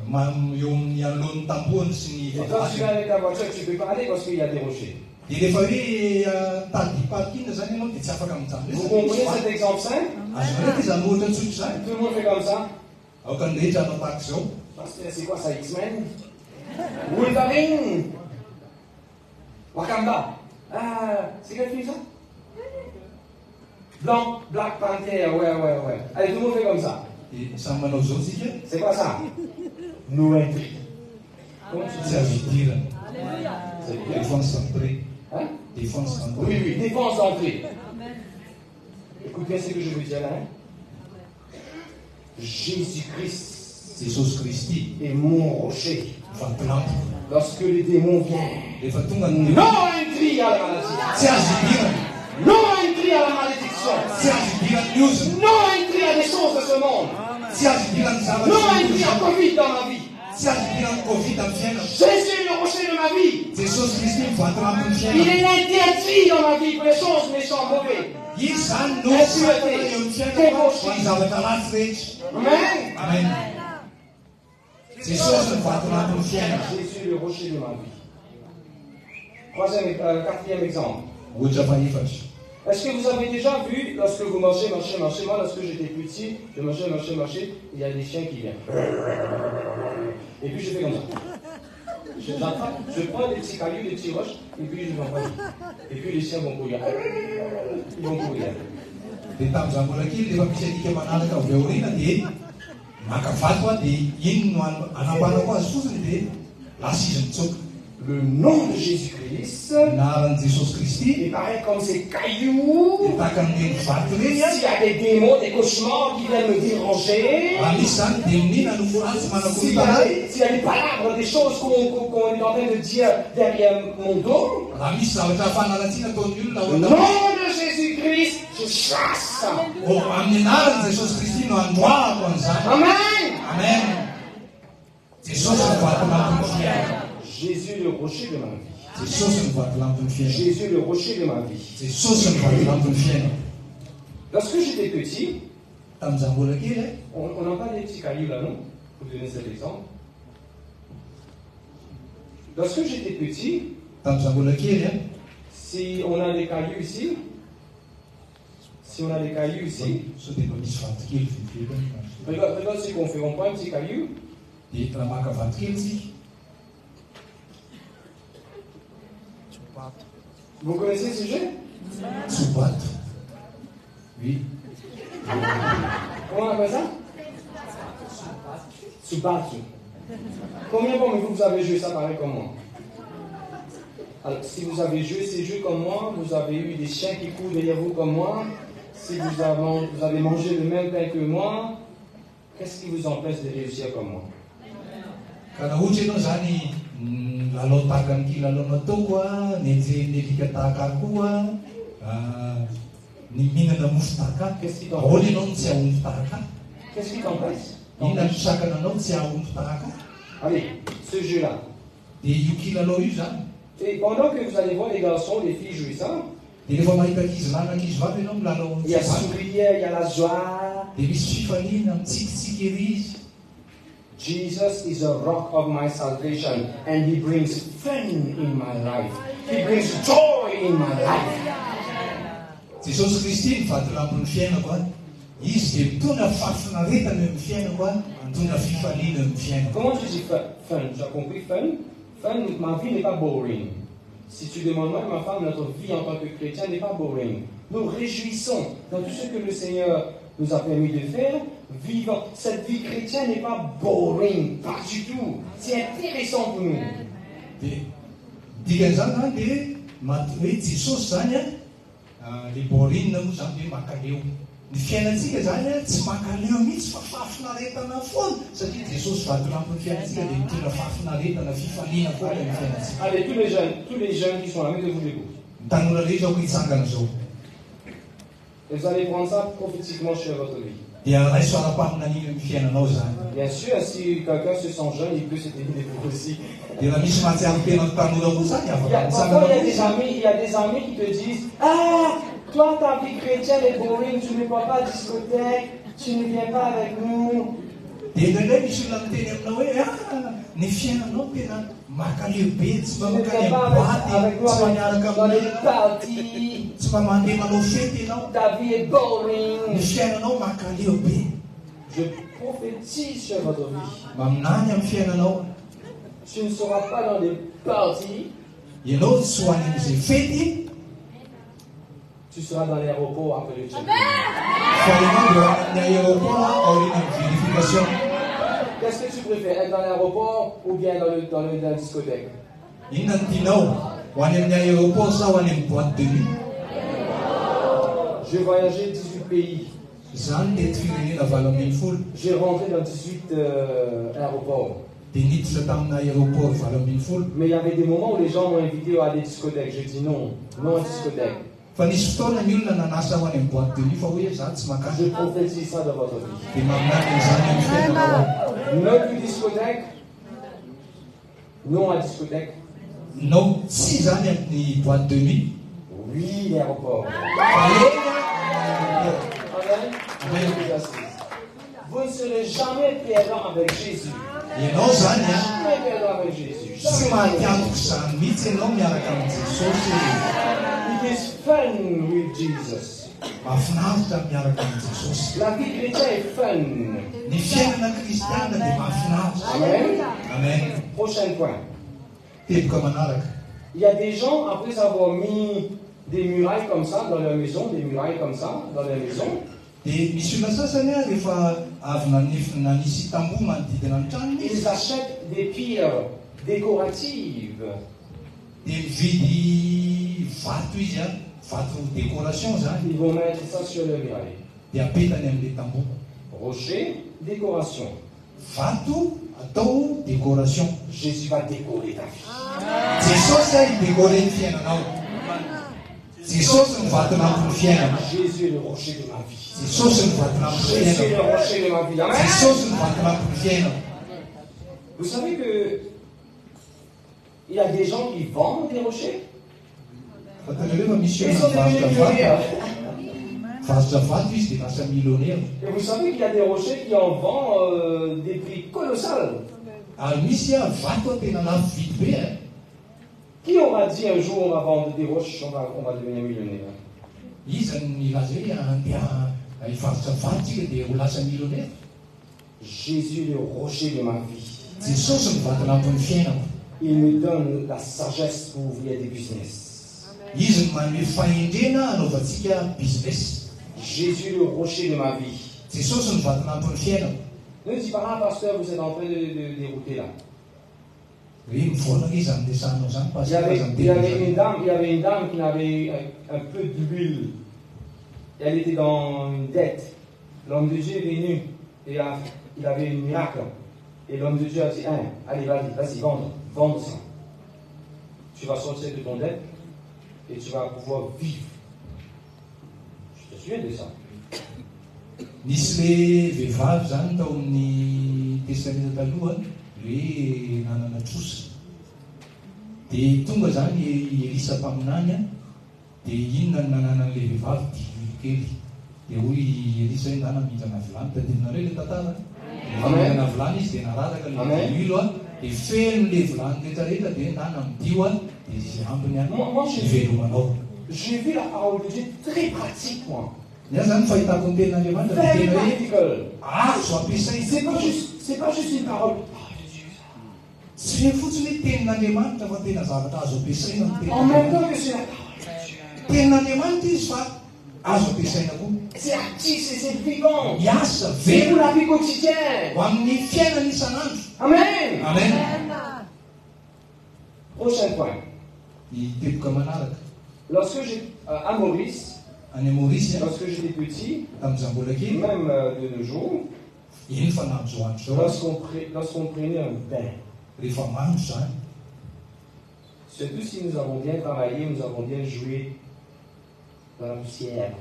eo amin'ny anoloan'ny tambohany sy ny Et quand tu viens vavahadiny. avec ta voiture, tu ne peux pas aller parce qu'il y a des rochers. Dia rehefa hoe tady parking zany ianao dia tsy afaka mijanona. Vous comprenez cet exemple simple? Azonareo izany ohatra tsotra zany. Tout le monde fait comme ça. Aoka ny rehetra anao tahaka izao. Pasteur, c'est quoi ça, X-Men? Wolverine? Wakanda? Ah, c'est quel film ça? Blanc, Black Panther, ouais. Allez, tout le monde fait comme ça. C'est quoi ça? No entry. Comment tu dis? Défense d'entrée. Hein? Défense d'entrée. Oui, défense d'entrée. Écoute bien ce que je veux dire là. Jésus-Christ est mon rocher. Lorsque les démons viennent, non entry à la maladie. Non entry à la malédiction. Non entry à des choses de ce monde. Non entry à Covid dans ma vie. Jésus est le rocher de ma vie. Il est interdit dans ma vie pour les choses méchantes, mauvais. Amen. Jésus est le rocher de ma vie. Quatrième exemple. Est-ce que vous avez déjà vu, lorsque vous marchez, moi lorsque j'étais petit, je marchais, il y a des chiens qui viennent. Et puis je fais comme ça. Je prends des petits cailloux, des petits roches, et puis je m'envoie. Et puis les chiens vont courir. Ils vont courir. Le nom de Jésus-Christ il paraît comme ces cailloux. S'il y a des démons, des cauchemars qui viennent me déranger, s'il y a des palabres, des choses qu'on est en train de dire derrière mon dos, le nom de Jésus-Christ, je chasse. Amen. Jésus le rocher de ma vie. Jésus le rocher de ma vie. Lorsque j'étais petit, on n'a pas des petits cailloux là, non? Pour donner cet exemple. Lorsque j'étais petit, si on a des cailloux ici, regarde ce qu'on fait, on prend un petit caillou. Vous connaissez ce jeu? Oui. Comment on appelle ça? Tsubatu. Combien d'entre vous avez joué ça pareil comme moi? Alors, si vous avez joué ces jeux comme moi, vous avez eu des chiens qui courent derrière vous comme moi, si vous avez mangé le même pain que moi, qu'est-ce qui vous empêche de réussir comme moi? Qu'est-ce qui t'empêche? Allez, ce jeu-là. Et pendant que vous allez voir les garçons, les filles jouer ça, il y a sourire, il y a la joie. Jesus is a rock of my salvation and he brings fun in my life. He brings joy in my life. Jesus Christ fatelampony fiainako a izy dia mitondra fahafinaretana amin'ny fiainako a mitondra fifaliana amin'ny fiainako. Comment tu dis fun? Tu as compris fun? Fun, ma vie n'est pas boring. Si tu demandes moi et ma femme, notre vie en tant que chrétien n'est pas boring. Nous réjouissons dans tout ce que le Seigneur nous a permis de faire. Vivant. Cette vie chrétienne n'est pas boring, pas du tout. C'est intéressant pour nous. Dikan'izany dia maty Jesosy zany a le borina moa zany hoe makaleo. Ny fiainantsika zany a tsy makaleo mihitsy fa fahafinaretana foana satria Jesosy vatolampony fiainantsika dia mitondra fahafinaretana fifaliana foana ny fiainantsika. Allez, tous les jeunes qui sont là, mettez-vous debout. Tanora rehetra ko hitsangana zao. Et vous allez prendre ça prophétiquement sur votre vie. Dia raiso ara-paminan'iny amin'ny fiainanao zany. Bien sûr, si quelqu'un se sent jeune, il peut se tenir debout aussi. Dia misy mahatsiaro-tena tanora koa zany afaka Parfois, il y a des amis qui te disent ah, toi, ta vie chrétienne est boring, tu ne vas pas à la discothèque, tu ne viens pas avec nous. Dia indraindray misy olona miteny aminao hoe ny fiainanao tena makaleo be, tsy mba mankany boaty, tsy mba miaraka amin'ny tsy mba mandeha manao fety ianao. Ta vie est boring. Ny fiainanao makaleo be. Je prophétise sur votre vie. Maminany amin'ny fiainanao. Tu ne seras pas dans des parties. Ianao tsy ho any amin'izay fety, tu seras dans l'aéroport après le check-in. fa ianao dia amin'ny aéroport aoriana ny vérification. Qu'est-ce que tu préfères, être dans l'aéroport ou bien dans la discothèque? Inona no tianao? Ho any amin'ny aéroport sa ho any amin'ny boîte de nuit? J'ai voyagé 18 pays. Zany tety firenena 20 J'ai rentré dans 18 aéroports. dia niditra tamina aéroport 20. Mais il y avait des moments où les gens m'ont invité à des discothèques. J'ai dit non, non à discothèque. Fa nisy fotoana ny olona nanasa ho any amin'ny boîte de nuit fa hoe za tsy makany. Je prophétise ça dans votre vie. Dia maminany an'izany amin'ny fiainanao. Non plus discothèque. Non à discothèque. Non, tsy zany amin'ny boîte de nuit. Oui, l'aéroport. Fa eny Amen. Amen. Vous ne serez jamais perdant avec Jésus. Ianao zany a Jamais perdant avec Jésus. tsy Jamais. mahatiantoka zany mihitsy ianao miaraka amin'ny Jesosy. It is fun with Jesus. Mahafinaritra miaraka amin'ny Jesosy. La vie chrétienne est fun. Ny fiainana kristiana dia mahafinaritra. Amen. Amen. Prochain point. Teboka manaraka. Il y a des gens, après avoir mis des murailles comme ça dans leur maison, des murailles comme ça dans leur maison, Dia misy olona sasany a rehefa avy nanisy tamboho manodidina ny tranony ils izy achètent des pierres décoratives. dia mividy vato izy a, vato décoration zany, Ils vont mettre ça sur leur muraille. dia apetany amin'ilay tamboho. Rocher, décoration. Vato atao décoration. Jésus va décorer ta vie. Jesosy a hidécore ny fiainanao. Jesosy ny vatona amin'ny fiainana. Jésus est le rocher de ma vie. Jesosy ny vatona amin'ny Jésus est fiainana. le rocher de ma vie. Amen. Jesosy ny vatona amin'ny fiainana. Vous savez que il y a des gens qui vendent des rochers. Fatareo fa misy Ils olona sont devenus mivarotra vato. millionnaires. Varotra vato izy dia lasa milionnaire. Et vous savez qu'il y a des rochers qui en vendent des prix colossaux. Ary misy a vato a tena lafo vidy be a. Qui aura dit un jour on va vendre des roches, on va devenir millionnaire? Iza ny laza hoe andeha hivarotra vato tsika dia ho lasa millionnaire. Jésus est le rocher de ma vie. Jesosy ny vatona amin'ny fiainana. Il me donne la sagesse pour ouvrir des business. Izy ny manome fahendrena anaovantsika business. Jésus est le rocher de ma vie. Jesosy ny vatona amin'ny fiainana. Ne dis pas, ah, pasteur, vous êtes en train de dérouter là. Hoe mivolagna izy amin'ny lesanao zany Il y avait une dame qui avait un peu d'huile. Elle était dans une dette. L'homme de Dieu est venu et il avait une miracle. Et l'homme de Dieu a dit, allez, vas-y, vendre ça. Tu vas sortir de ton dette et tu vas pouvoir vivre. Je te souviens de ça. Nisy le vehivavy zany tao amin'ny testamenta taloha hoe nanana trosa. Dia tonga zany Elisa mpaminany a, dia inona ny nananan'ilay vehivavy divily kely. Dia hoy Elisa hoe ndana mihintsana vilany, tadidinareo le tantara. Mihintsana vilany izy dia nararaka le divilo a, dia feno le vilany rehetrarehetra dia ndana midio a, dia izy ambiny a ivelomanao. J'ai vu la parole de Dieu très pratique, moi. Nia zany fahitako ny tenin'Andriamanitra dia Very tena hoe practical. azo ampiasaina. C'est pas juste une parole. Tsy hoe fotsiny hoe tenin'Andriamanitra fa tena zavatra azo ampiasaina ny En même tenin'Andriamanitra. temps que c'est la parole de Dieu. Tenin'Andriamanitra izy fa azo ampiasaina koa. C'est actif, c'est vivant. Miasa C'est pour very la vie quotidienne. ho amin'ny fiainana isan'andro. Amen. Amen. Prochain point. Ny teboka manaraka Lorsque j'ai à Maurice, any Maurice lorsque j'étais petit, tamin'izaho mbola kely, même de nos jours, iny fa nahandro andro zao lorsqu'on prenait un bain, rehefa mandro zany, surtout si nous avons bien travaillé, nous avons bien joué dans la poussière.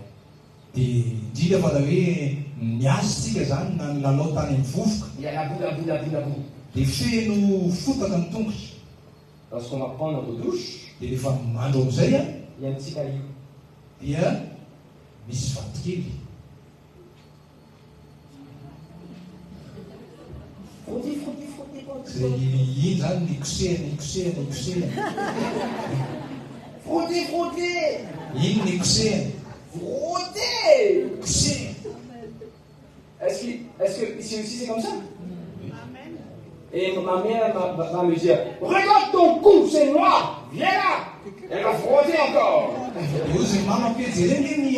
dia indrindra fa da hoe miasa tsika zany na nilalao tany amin'ny vovoka Il y a la boue, la boue, la boue, la boue. dia feno fotaka ny tongotra. Lorsqu'on va prendre notre douche, Dia rehefa mandro amin'izay a il y a un petit caillou. dia misy vato kely. Frottez, frottez, frottez, frottez. Zay iny zany nikosehana. Frottez, frottez. Iny nikosehana. Frottez. Kosehana. Est-ce que ici aussi c'est comme ça? Et ma mère va me dire, regarde ton cou, c'est noir. Viens là. Elle va frotter encore. Ozy mamapiejereny ny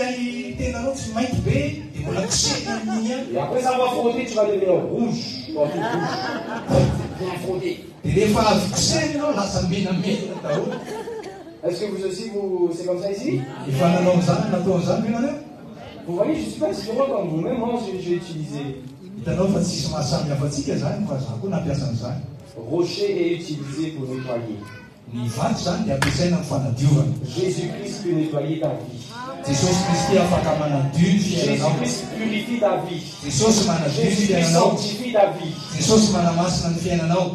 tenanao tsy mainty be dia mbola kosehina amin'igny any. Et après avoir frotté, tu vas devenir rouge. Bien frotté. Dia rehefa avy kosehina ianao lasa menamena daholo. Est-ce que vous aussi, c'est comme ça ici? Efa nanao an'izany natao an'izany ianareo. Vous voyez, je ne suis pas différent comme vous. Même moi, j'ai utilisé. Hitanao fa tsisy mahasamy hafa antsika zany fa zaho koa nampiasa an'izany. Rocher est utilisé pour nettoyer. Ny vato zany dia ampiasaina amin'ny fanadiovana. Jésus-Christ peut nettoyer ta vie. Jesosy Kristy afaka manadio ny fiainanao. Jésus-Christ purifie ta vie. Jesosy manadio ny Jésus-Christ fiainanao. sanctifie ta vie. Jesosy manamasina ny fiainanao.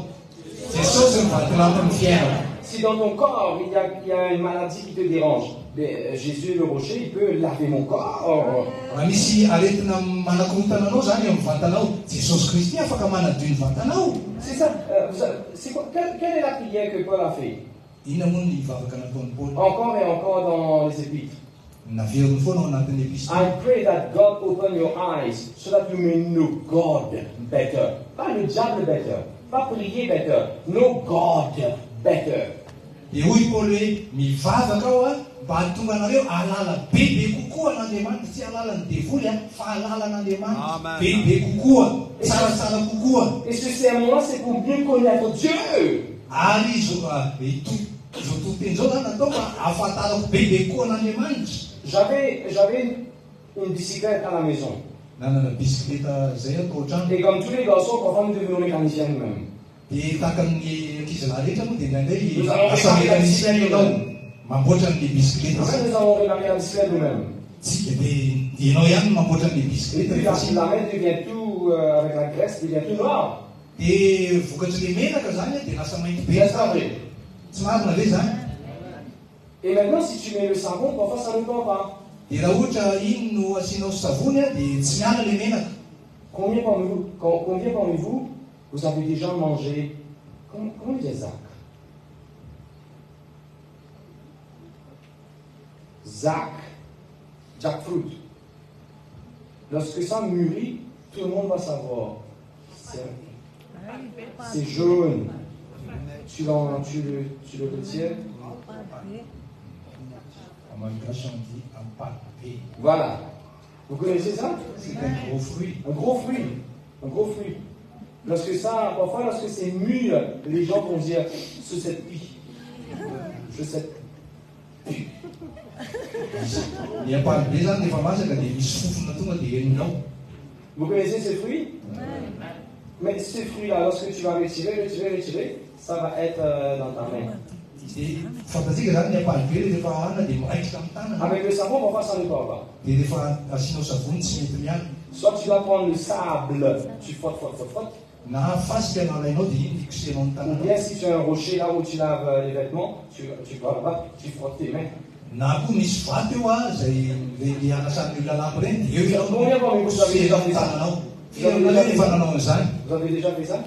Jesosy mivatonao ny fiainana. Si dans ton corps il y a une maladie qui te dérange, Jésus le rocher, il peut laver mon corps. Raha misy aretina manakorotana anao zany amin'ny vatanao, Jesosy Kristy afaka manadio ny vatanao. C'est ça. C'est quoi? Quelle est la prière que Paul a fait? Inona moa ny vavaka nataon'ny Paul? Encore et encore dans les épîtres. Naveriny foana ao anatin'ny epistole. I pray that God open your eyes so that you may know God better. Pas le diable better. Pas prier better. Know God better. Dia hoy Paul hoe mivavaka ao mba hahatonga anareo alala bebe kokoa n'Andriamanitra, tsy alalany devoly fa alala n'Andriamanitra bebe kokoa, tsaratsara kokoa. Et ce sermon-là, c'est pour mieux connaître Dieu. Ary izo toteny zao zany natao mba ahafantarako bebe koa n'Andriamanitra. J'avais une bicyclette à la maison. Nanana bisikileta zay atao an-trano. Et comme tous les garçons, parfois nous devenons mécaniciens nous-mêmes. Dia tahaka ny ankizilahy rehetra moa dia indraindray Nous allons asa réparer la mécanicien bicyclette ianao nous-mêmes. mamboatra n'le bisikileta En fait, zay. nous allons réparer la bicyclette nous-mêmes. Tsika dia ianao ihany no mamboatra n'le Et bisikileta puis rehefa la tsy. lamette devient tout, avec la graisse, devient tout noir. Dia vokatry le menaka zany dia lasa mainty be. C'est pas vrai. Tsy marina ve zany? Et maintenant, si tu mets le savon, parfois ça ne part pas. Dia raha ohatra iny no asianao savony dia tsy miala le menaka. Combien parmi vous, vous avez déjà mangé, comment dire Zach? Jackfruit. Lorsque ça mûrit, tout le monde va savoir. C'est jaune. Tu le retires. En malgache on dit empalpé. Voilà. Vous connaissez ça? C'est un gros fruit. Un gros fruit. Un gros fruit. Parfois, lorsque c'est mûr, les gens vont dire ce cette pie. Je sais. Ny ampalpé zany rehefa masaka dia misy fofona tonga dia heninao. Vous connaissez ces fruits? Mais ces fruits-là, lorsque tu vas retirer, ça va être dans ta main. Fantatsika zany ny ampalpé rehefa hanina dia miraikitra amin'ny tanana. Avec le savon, parfois ça ne part pas. Dia rehefa asianao savony tsy mety miala. Soit tu vas prendre le sable, tu frottes. Na fasika no alainao dia iny fikosenao ny Ou tanana. bien si tu as un rocher là où tu laves les vêtements, tu vas là-bas, tu frottes tes mains. Na koa misy vato eo zay le anasan'ny olona lampo reny dia eo Combien parmi vous avez déjà fait ça? tananao. Fiainana rehefa nanao an'izany. Vous avez déjà fait ça?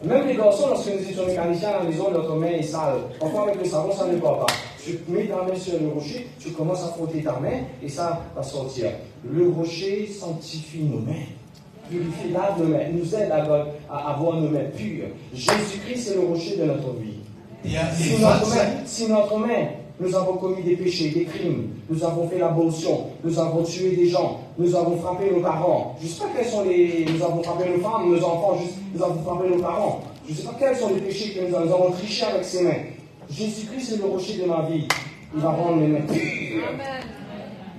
Même les garçons, lorsque nous étions mécaniciens à la maison, notre main est sale. Parfois avec le savon, ça ne part pas. Tu mets ta main sur le rocher, tu commences à frotter ta main et ça va sortir. Le rocher sanctifie nos mains, purifie, lave nos mains, nous aide à avoir nos mains pures. Jésus-Christ est le rocher de notre vie. Si notre main, nous avons commis des péchés, des crimes, nous avons fait l'abortion, nous avons tué des gens, nous avons frappé nos parents. Je ne sais pas quels sont nous avons frappé nos femmes, nos enfants, nous avons frappé nos parents. Je ne sais pas quels sont les péchés que nous avons triché avec ses mains. Jésus-Christ est le rocher de ma vie. Il va rendre mes mains pures.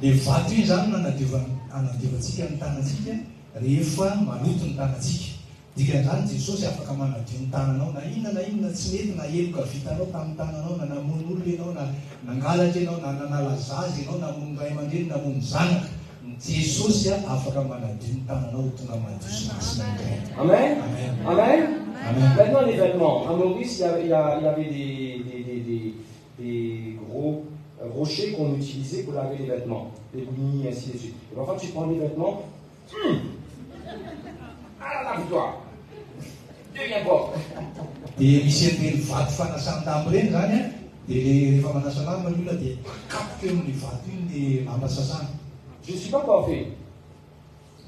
Dia vato iny zany anadiovatsika ny tanantsika rehefa maloto ny tanantsika. Dikan'izany Jesosy afaka manadio ny tananao na inona tsy mety na heloka vitanao tamin'ny tananao na namono olona ianao na nangalatra ianao na nanala zazy ianao na namono ray aman-dreny na namono zanaka. Jesosy afaka manadio ny tananao tonga madio sy masina ny Amen. Amen. Amen. Maintenant les vêtements. À Maurice, il y avait des gros rochers qu'on utilisait pour laver les vêtements, des bouillies, ainsi de suite. Et parfois tu prends les vêtements, lave-toi, deviens propre. Dia misy an'ireny vato fanasan-damba reny zany a, dia rehefa manasa lamba ny olona dia kapoka eo amin'ny vato iny dia lamba sasana. Je ne suis pas parfait.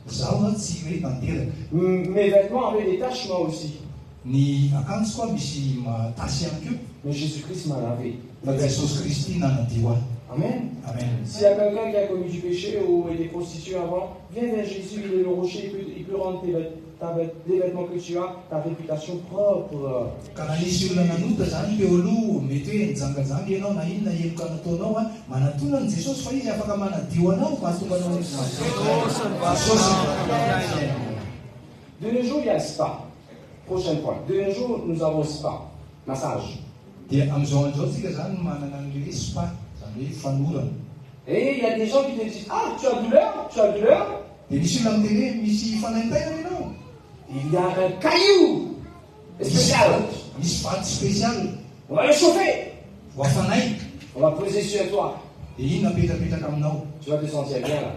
Zaho tsy hoe tanteraka. Mes vêtements avaient des taches moi aussi. Ny akanjo koa misy matasy ihany keo. Mais Jésus-Christ m'a lavé. Fa Jesosy Kristy nanadio ahy. Amen. Amen. S'il y a quelqu'un qui a commis du péché ou des prostituées avant, viens vers Jésus, il est le rocher, il peut rendre les vêtements que tu as, ta réputation propre. Ka raha nisy olona nanota zany teo aloha mety hoe nijangajangy ianao na inona heloka nataonao a manatona ny Jesosy fa izy afaka manadio anao mahatonga anao De nos jours, il y a le spa. Prochain point. De nos jours, nous avons le spa. Massage. Dia amin'izao andro zao tsika zany manana an'ilay spa, zany hoe fanorana. Et il y a des gens qui te disent, ah, tu as douleur, tu as douleur. Dia misy olona miteny hoe misy fanaintaina ianao. Il y a un caillou spécial. Misy vato spécial. On va le chauffer. Ho afanay. On va poser sur toi. Dia iny napetrapetraka aminao. Tu vas te sentir bien là.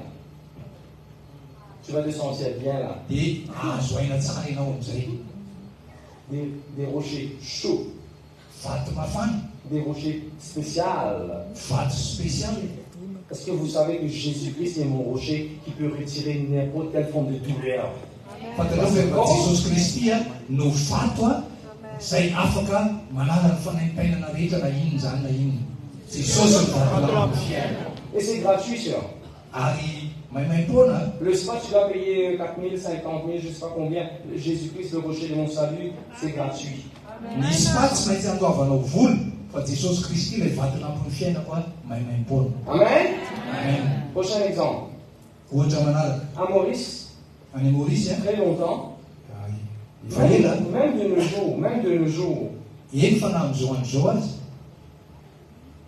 Tu vas te sentir bien là. Dia azo aina tsara ianao amin'izay. Des rochers chauds. Vato mafana. Des rochers spéciaux. Vato spécial. Est-ce que vous savez que Jésus-Christ est mon rocher qui peut retirer n'importe quelle forme de douleur? Fatanao fa Jesosy Kristy a no vato a izay afaka manala ny fanaintainana rehetra na inona zany na inona. Jesosy ny vato. Et c'est gratuit, ça. Ary maimaim-poana. Le spa, tu dois payer 4 000, 50 000, je ne sais pas combien. Jésus-Christ, le rocher de mon salut, c'est gratuit. Ny spa tsy maintsy andoavanao vola fa Jesosy Kristy ilay vato lampony fiainako a maimaim-poana. Amen. Amen. Prochain exemple. Ohatra manaraka. À Maurice, Any Maurice a. très longtemps, Efa ela. même de nos jours, Eny fa na amin'izao andro zao azy.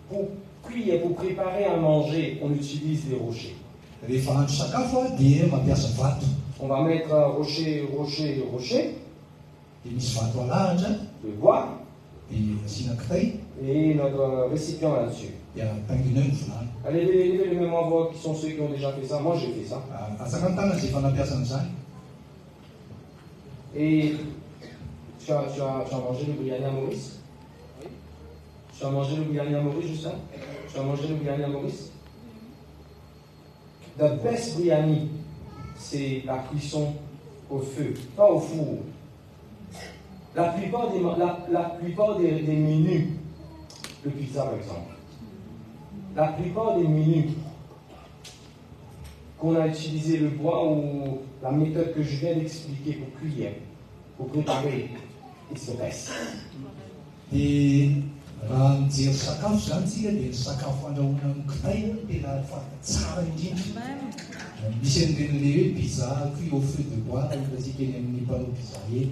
pour cuire, pour préparer à manger, on utilise des rochers. Rehefa andro sakafo a dia mampiasa vato. On va mettre rocher, Dia misy vato alahatra le bois, dia asiana kitay et notre récipient là-dessus. dia taingina eo ny vilany. Allez, levez les mains voir qui sont ceux qui ont déjà fait ça. Moi, j'ai fait ça. Atsaka ny tanana zay efa nampiasa an'izany. Et tu as mangé le biryani à Maurice? Tu as mangé le biryani à Maurice, Justin? Tu as mangé le biryani à Maurice? The best biryani, c'est la cuisson au feu, pas au four. La plupart des menus, le pizza par exemple, la plupart des menus qu'on a utilisé le bois ou la méthode que je viens d'expliquer pour cuire, pour préparer, it's the best. Dia raha mijery sakafo zany tsika dia ny sakafo andrahoina amin'ny kitay tena tsara indrindra. Misy an'ireny hoe pizza cuit au feu de bois hitantsika eny amin'ny mpanao pizza eny.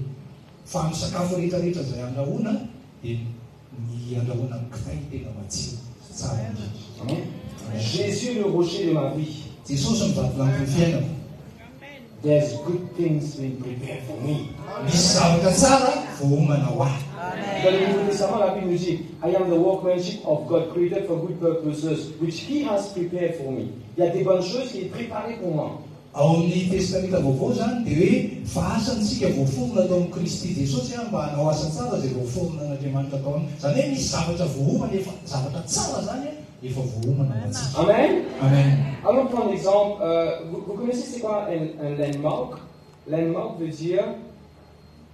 Fa amin'ny sakafo rehetrarehetra izay andrahoina dia ny andrahoina amin'ny kitay tena matsiro tsara indrindra. Jésus le rocher de ma vie. Jesosy ny vato lampony fiainako. There's good things being prepared for me. Misy zavatra tsara voahomana ho ahy. Dans le Nouveau Testament, la Bible nous dit, I am the workmanship of God, created for good purposes, which He has prepared for me. Il y a des bonnes choses qui sont préparées pour moi. Ao amin'ny testamenta vaovao zany dia hoe fa asantsika voaforona atao amin'ny Kristy Jesosy mba hanao asa tsara izay voaforona n'Andriamanitra atao aminy. Zany hoe misy zavatra voahomana efa zavatra tsara zany efa voahomana matsika. Amen. Amen. Allons prendre l'exemple. Vous connaissez c'est quoi un landmark? Landmark veut dire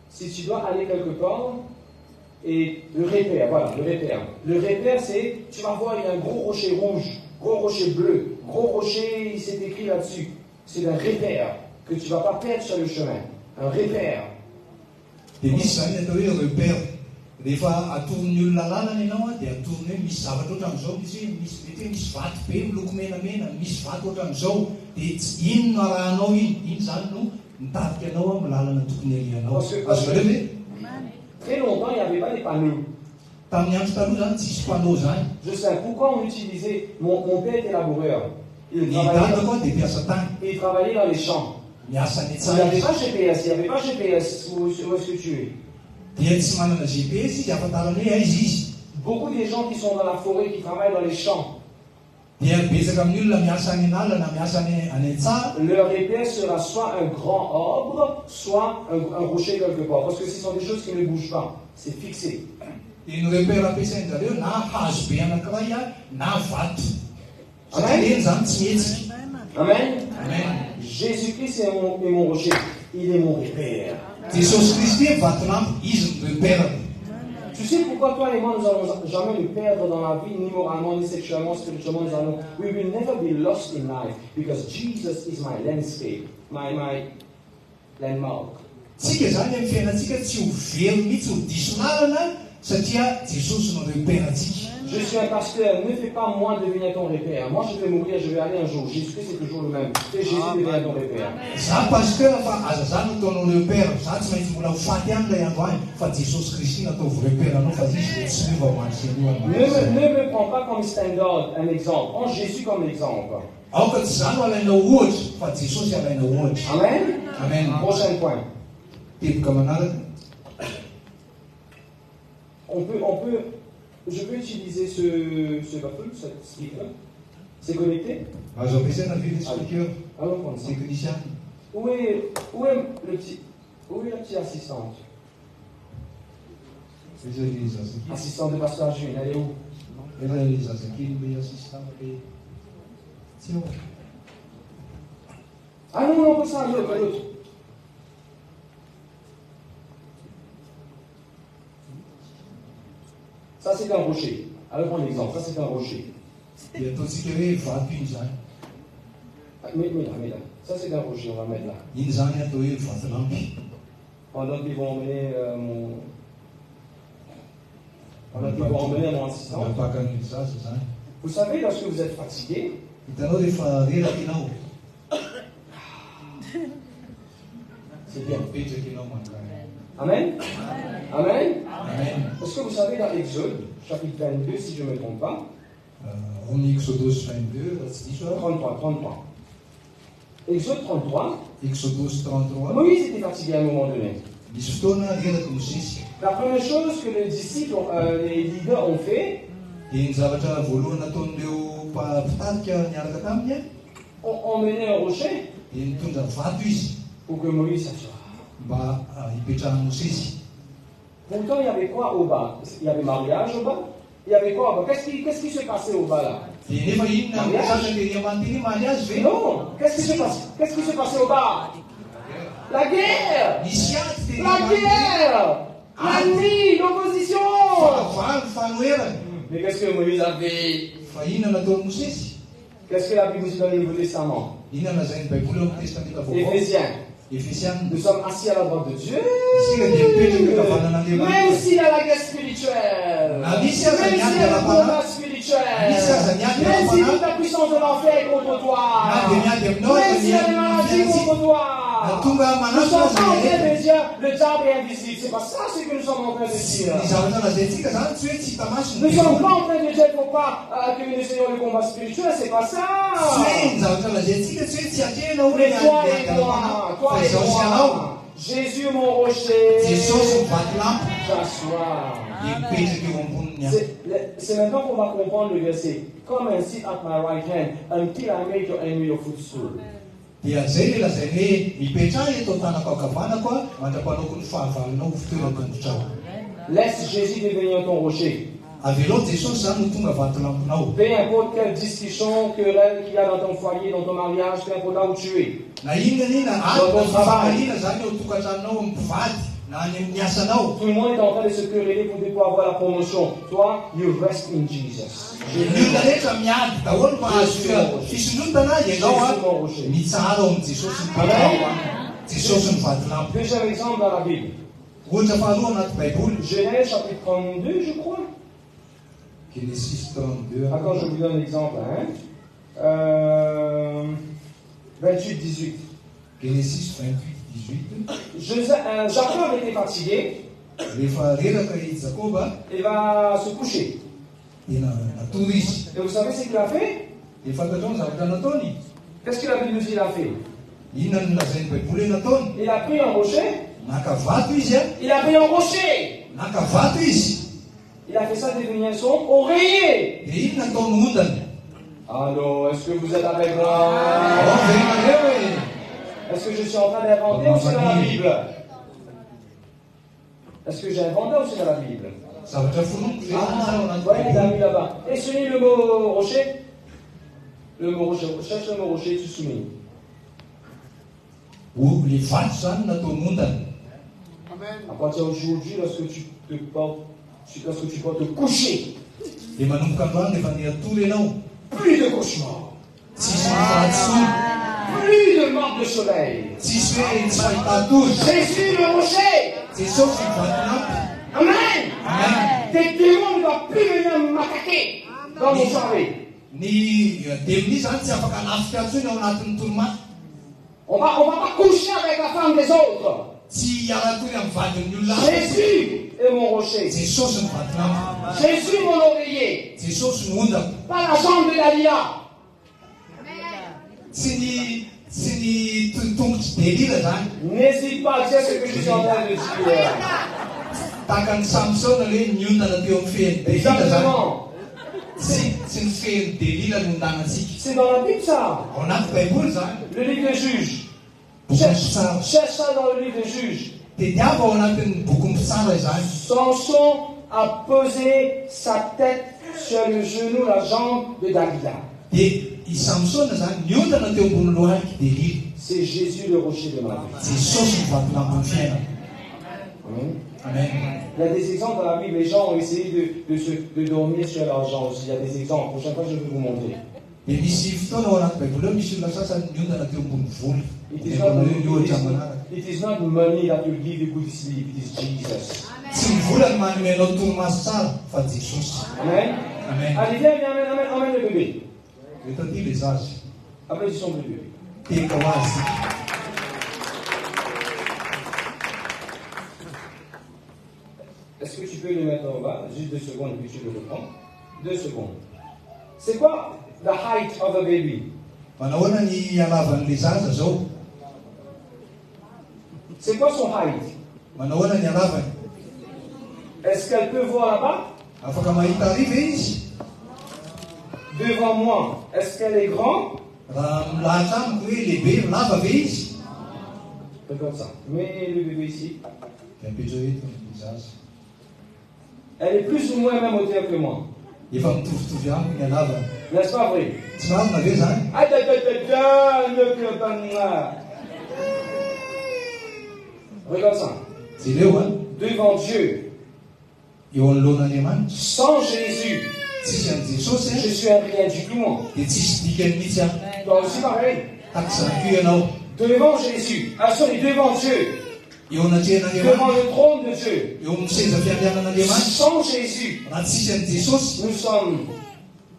si tu dois aller quelque part et le repère, voilà, le repère. Le repère c'est, tu vas voir, il y a un gros rocher rouge, gros rocher bleu, gros rocher, il s'est écrit là-dessus. C'est un repère que tu ne vas pas perdre sur le chemin. Un repère. Dia misy zany atao hoe repère. Rehefa atorony olona lalana ianao dia atorony hoe misy zavatra ohatran'izao misy mety hoe misy vato be miloko menamena, misy vato ohatran'izao dia iny no arahanao iny zany no mitarika anao amin'ny lalana tokony alianao. Azo ve? Très longtemps, il n'y avait pas de panneaux. Tamin'ny andro taloha zany tsisy panneau zany. Je sais pourquoi on utilisait. Mon père était laboureur. Ny dadako dia mpiasa tany. Il travaillait dans les champs. Miasa ny Il n'y avait tsara. pas GPS, il n'y avait pas GPS. Où est-ce que tu es? Dia tsy manana GPS izy afantarany hoe aiza izy. Beaucoup de gens qui sont dans la forêt, qui travaillent dans les champs, Dia betsaka amin'ny olona miasa any an'ala na miasa any an-tsara. leur repère sera soit un grand arbre, soit un rocher quelque part. Parce que ce sont des choses qui ne bougent pas. C'est fixé. Dia ny repère ampiasain'zareo na hazo be anankiray na vato. Satria Amen. reny zany tsy hetsika. Amen. Amen. Jésus-Christ est mon rocher. Il est mon repère. Jesosy Kristy vatolampy izy ny repère. Tu sais pourquoi toi et moi nous allons jamais nous perdre dans la vie, ni moralement, ni sexuellement, spirituellement, we will never be lost in life because Jesus is my landscape, my landmark. Tsika zany amin'ny fiainantsika tsy ho very mihitsy ho diso lalana satria Jesosy no repère-ntsika. Je suis un pasteur, ne fais pas moi devenir ton repère. Moi je vais mourir, je vais aller un jour. Jésus-Christ c'est toujours le même. Fais Jésus devenir ton repère. Za pasteur fa aza zany ataonao repère. Za tsy maintsy mbola ho faty any ilay andro any fa Jesosy Kristy nataovy repère anao fa izy tsy miova ho antsy aloha. Ne me prends pas comme standard, un exemple. Prends Jésus comme exemple. Aoka tsy zany ho alainao ohatra fa Jesosy alainao ohatra. Amen. Amen. Prochain point. Teboka manaraka. Je peux utiliser ce bafou, cette speaker. C'est connecté? Azo ampiasaina vile speaker. Allons prendre ça. Technicien. Où est la petite assistante? Assistante de pasteur Jules, elle est où? Ah non, pas ça, l'autre. Ça c'est un rocher. Alors prends l'exemple, ça c'est un rocher. Mais là. Ça c'est un rocher, on va mettre là. Pendant qu'ils vont emmener mon assistant. Vous savez, lorsque vous êtes fatigué, c'est bien. Amen. Amen. Amen. Est-ce que vous savez dans Exode, chapitre 22, si je ne me trompe pas, 33. Exode 33. Moïse était fatigué à un moment donné. La première chose que les disciples, les leaders ont fait, ont emmené un rocher pour que Moïse s'assoie. Pourtant, il y avait quoi au bas? Il y avait mariage au bas? Il y avait quoi au bas? Qu'est-ce qui se passait au bas là? Non! Qu'est-ce qui se passait au bas? La guerre! La guerre! La nuit, l'opposition! Mais qu'est-ce que Moïse a fait? Qu'est-ce que la Bible dit dans le Nouveau Testament? Éphésiens. Nous sommes assis à la droite de Dieu. Même s'il y a la guerre spirituelle. Même s'il y a le combat spirituel. Même si toute la puissance de l'enfer est contre toi. Même s'il y a des maladies contre toi. Nous sommes pas en train de dire le diable est invisible. C'est pas ça ce que nous sommes en train de dire. Nous sommes pas en train de dire qu'il ne faut pas que nous essayons le combat spirituel. C'est pas ça. Mais toi et moi. Jésus mon rocher. J'assois. C'est maintenant qu'on va comprendre le verset. Come and sit at my right hand until I make your enemy your footstool. Laisse Jésus devenir ton rocher. Peu importe quelle discussion, querelle qu'il y a dans ton foyer, dans ton mariage, peu importe là où tu es. Dans ton travail. Tout le monde est en train de se quereller pour pouvoir avoir la promotion. Toi, you rest in Jesus. Deuxième exemple dans la Bible. Genèse chapitre 32, je crois. Attends, je vous donne l'exemple. 28-18. Genesis 28-18. Jacob était fatigué. Il va se coucher. Et vous savez ce qu'il a fait? Qu'est-ce que la Bible dit qu'il a fait? Il a pris un rocher. Il a pris un rocher. Il a fait ça devenir son oreiller. Alors, est-ce que vous êtes avec moi? Est-ce que je suis en train d'inventer ou c'est dans la Bible? Est-ce que j'ai inventé ou c'est dans la Bible? Voyez les amis là-bas. Et souligne le mot rocher. Le mot rocher. Cherche le mot rocher, tu soulignes. À partir d'aujourd'hui, lorsque tu vas te coucher, Dia manomboka androany efa ny atory ianao. plus de cauchemars, Tsisy mifahatsoa. plus de manque de soleil. Tsisy hoe tsy fahita atory. Jésus le rocher. Jesosy ny vatinampy. Amen. Amen. Des démons ne doivent plus venir m'attaquer dans mon soirée. Ny demoni zany tsy afaka anafika atsony ao anatin'ny toromaty. On va pas coucher avec la femme des autres. Tsy hiala atory amin'ny vadin'ny olona. Jésus est mon rocher. Jesosy ny vatinampy. Jésus mon oreiller. Jesosy ny ondako. Pas la jambe de Dalila. Tsy ny tongotry Delila zany. N'hésite pas à dire ce que je suis en train de dire. Tahaka ny Samsona hoe niondana teo amin'ny fehin'ny Delila zany. Exactement. Tsy ny fehin'ny Delila no ondanantsika. C'est dans la Bible ça. Ao anaty Baiboly zany. Le livre des juges. Boky tsara. Cherche ça dans le livre des juges. Tediava ao anatin'ny boky tsara izany. Samson a posé sa tête sur le genou, la jambe de Dalila. Dia i Samsona zany niondana teo ambony lohalika Delila. C'est Jésus le rocher de ma vie. Jesosy ny vatinampy ny fiainana. Amen. Il y a des exemples dans la Bible. Les gens ont essayé de dormir sur l'argent aussi. Il y a des exemples. Prochaine fois, je vais vous montrer. Dia misy fotoana ao anaty Baiboly ao misy olona sasany niondana teo ambony vola. It is not money that will give you good sleep. It is Jesus. Tsy ny vola no manome anao torimaso tsara fa Jesosy. Amen. Amen. Allez, viens, emmène le bébé. Reto aty le zazy. Applaudissons le bébé. Teka ho azy. Est-ce que tu peux le mettre en bas? Juste 2 secondes, puis tu le reprends. 2 secondes. C'est quoi the height of a baby? Manahoana ny halavan'le zaza zao? C'est quoi son height? Manahoana ny halavany? Est-ce qu'elle peut voir là-bas? Afaka mahita ary ve izy? Devant moi, est-ce qu'elle est grande? Raha milahatra amiko hoe lehibe lava ve izy? Regarde ça. Mets le bébé ici. Apetrao eto ny zaza. Elle est plus ou moins même hauteur que moi. Efa mitovitovy amiko ny halavany. N'est-ce pas vrai? Tsy marina ve zany? Regarde ça. Jereo a Devant Dieu, eo anoloan'Andriamanitra. sans Jésus, Tsisy an' Jesosy je suis un rien du tout. dia tsisy dikany mihitsy aho. Toi aussi pareil. Takizany ko ianao. Devant Jésus, devant Dieu, Eo anatrehan'Andriamanitra. devant le trône de Dieu, Eo amin'ny seza fiandrianan'Andriamanitra. sans Jésus, Raha tsisy an' Jesosy nous sommes,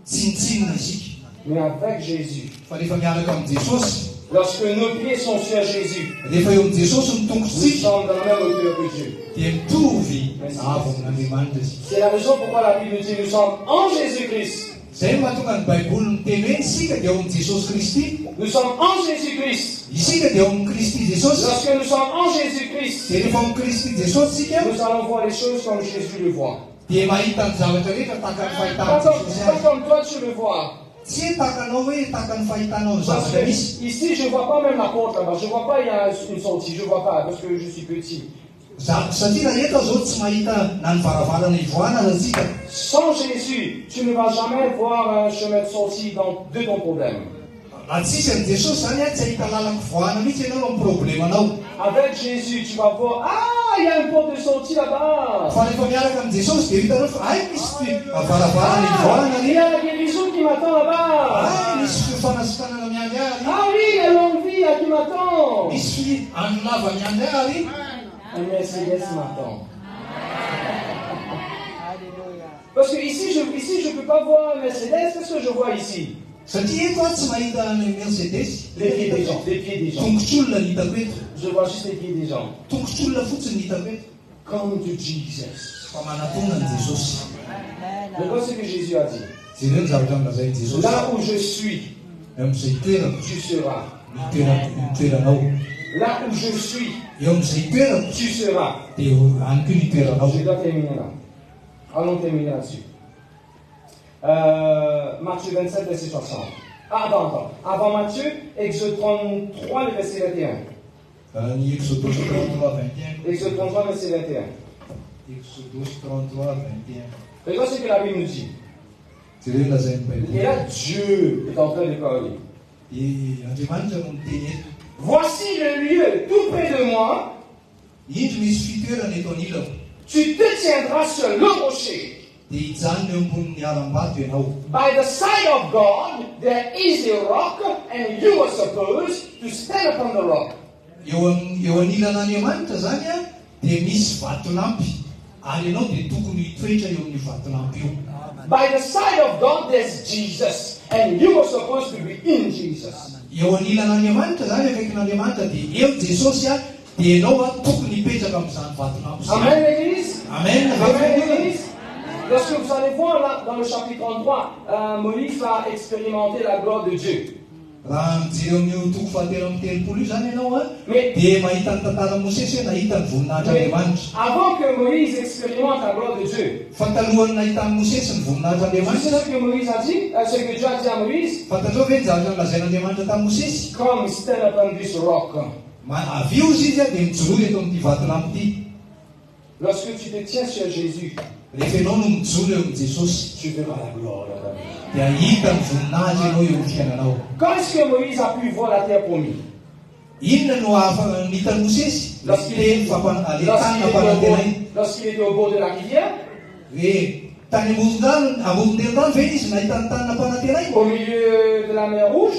tsinitsinina isika. mais avec Jésus. Fa rehefa miaraka amin'ny Jesosy, Lorsque nos pieds sont sur Jésus, rehefa eo amin'ny Jesosy ny nous tongotsika sommes dans la même hauteur que Dieu. dia mitovy avo amin'Andriamanitra izy. C'est la raison pourquoi la Bible dit nous sommes en Jésus-Christ. Zay no mahatonga ny Baiboly miteny hoe isika dia eo amin'ny Jesosy Kristy. Nous sommes en Jésus-Christ. Isika dia eo amin'ny Kristy Jesosy. Lorsque nous sommes en Jésus-Christ, Dia rehefa amin'ny Kristy Jesosy sika nous allons voir les choses comme Jésus le voit. dia mahita ny zavatra rehetra tahaka ny Pas fahitan'ny comme, Jesosy pas azy. comme toi tu le vois. Tsy tahakanao hoe tahaka ny fahitanao ny Parce zavatra que misy. ici, je ne vois pas même la porte là-bas. Je ne vois pas, il y a une sortie. Je ne vois pas parce que je suis petit. Satria raha eto zao tsy mahita na ny varavarana ivoana antsika. Sans Jésus, tu ne vas jamais voir un chemin de sortie de ton problème. Raha tsisy an' Jesosy zany a tsy ahita lalako voana mihitsy ianao amin'ny problemanao. Avec Jésus, tu vas voir, ah, il y a une porte de sortie là-bas. Fa rehefa miaraka amin'ny Jesosy dia hitanao fa ay misy varavarana ivoana Il y a la guérison qui m'attend là-bas. ay misy fifanasitanana miandry. Ah oui, il y a longue vie là, qui m'attend. Misy andro lava miandry. Un Mercedes m'attend. Parce que ici, je ne peux pas voir un Mercedes. Qu'est-ce que je vois ici? Satria eto a tsy mahita ny Mercedes. Les pieds des gens. Les pieds des gens. Tongotr'olona ny hitako eto. Je vois juste les pieds des gens. Tongotr'olona fotsiny ny hitako eto. Come to Jesus. Fa manatona ny Jesosy. Regarde ce que Jésus a dit. Jereo ny zavatra milazainy Jesosy. Là où je suis, Eo amin'izay toerako tu seras. ny toeranao. Là où je suis, Eo amin'izay toerako tu seras. dia any koa ny toeranao. Je dois terminer là. Allons terminer là-dessus. Matthieu 27, verset 60. Ah, attends. Avant Matthieu, Exode 33, le verset 21. Ny Exodus 33-21. Exode 33, verset 21. Exodus 33-21. Regarde ce que la Bible nous dit. Jereo ny lazainy Et Baiboly. là, Dieu est en train de parler. Dia Andriamanitra no miteny eto. Voici le lieu tout près de moi indro misy fitoerana eto anilako tu te tiendras sur le rocher. dia hijanona eo ambonin'ny aram-bato ianao. By the side of God, there is a rock, and you are supposed to stand upon the rock. Eo anilan'Andriamanitra zany a dia misy vatolampy ary ianao dia tokony hitoetra eo amin'ny vatolampy io. By the side of God, there's Jesus, and you are supposed to be in Jesus. Eo anilan'Andriamanitra zany akaikin'Andriamanitra dia eo Jesosy a dia ianao a tokony hipetraka amin'izany vatolampy izany. Amen, l'Église. Amen. Amen, l'Église. Lorsque vous allez voir là, dans le chapitre 33, Moïse va expérimenter la gloire de Dieu. Raha mijery amin'io toko fahatelo amin'ny telopolo io zany ianao a Mais dia mahita ny tantara Mosesy hoe nahita ny voninahitran'Andriamanitra. avant que Moïse expérimente la gloire de Dieu, Fa talohany nahitany Mosesy ny tu sais voninahitran'Andriamanitra, ce que Moïse a dit, ce que Dieu a dit à Moïse, fantatrao ve nizaza nolazain'Andriamanitra tamin'ny Mosesy? come stand upon this rock. Avy eo izy a dia mijoro eto amin'ity vatolampy ity. Lorsque tu te tiens sur Jésus, Rehefa ianao no mijoro eo amin'ny Jesosy tu verras la gloire de ta vie. dia hita ny voninahitra ianao eo amin'ny fiainanao. Quand est-ce que Moïse a pu voir la terre promise? Inona no nitany Mosesy? Lorsqu'il Le tany nampanantenany. était au bord de la rivière, Hoe tany amoron-drano ve izy nahita ny tany nampanantenany? au milieu de la mer Rouge.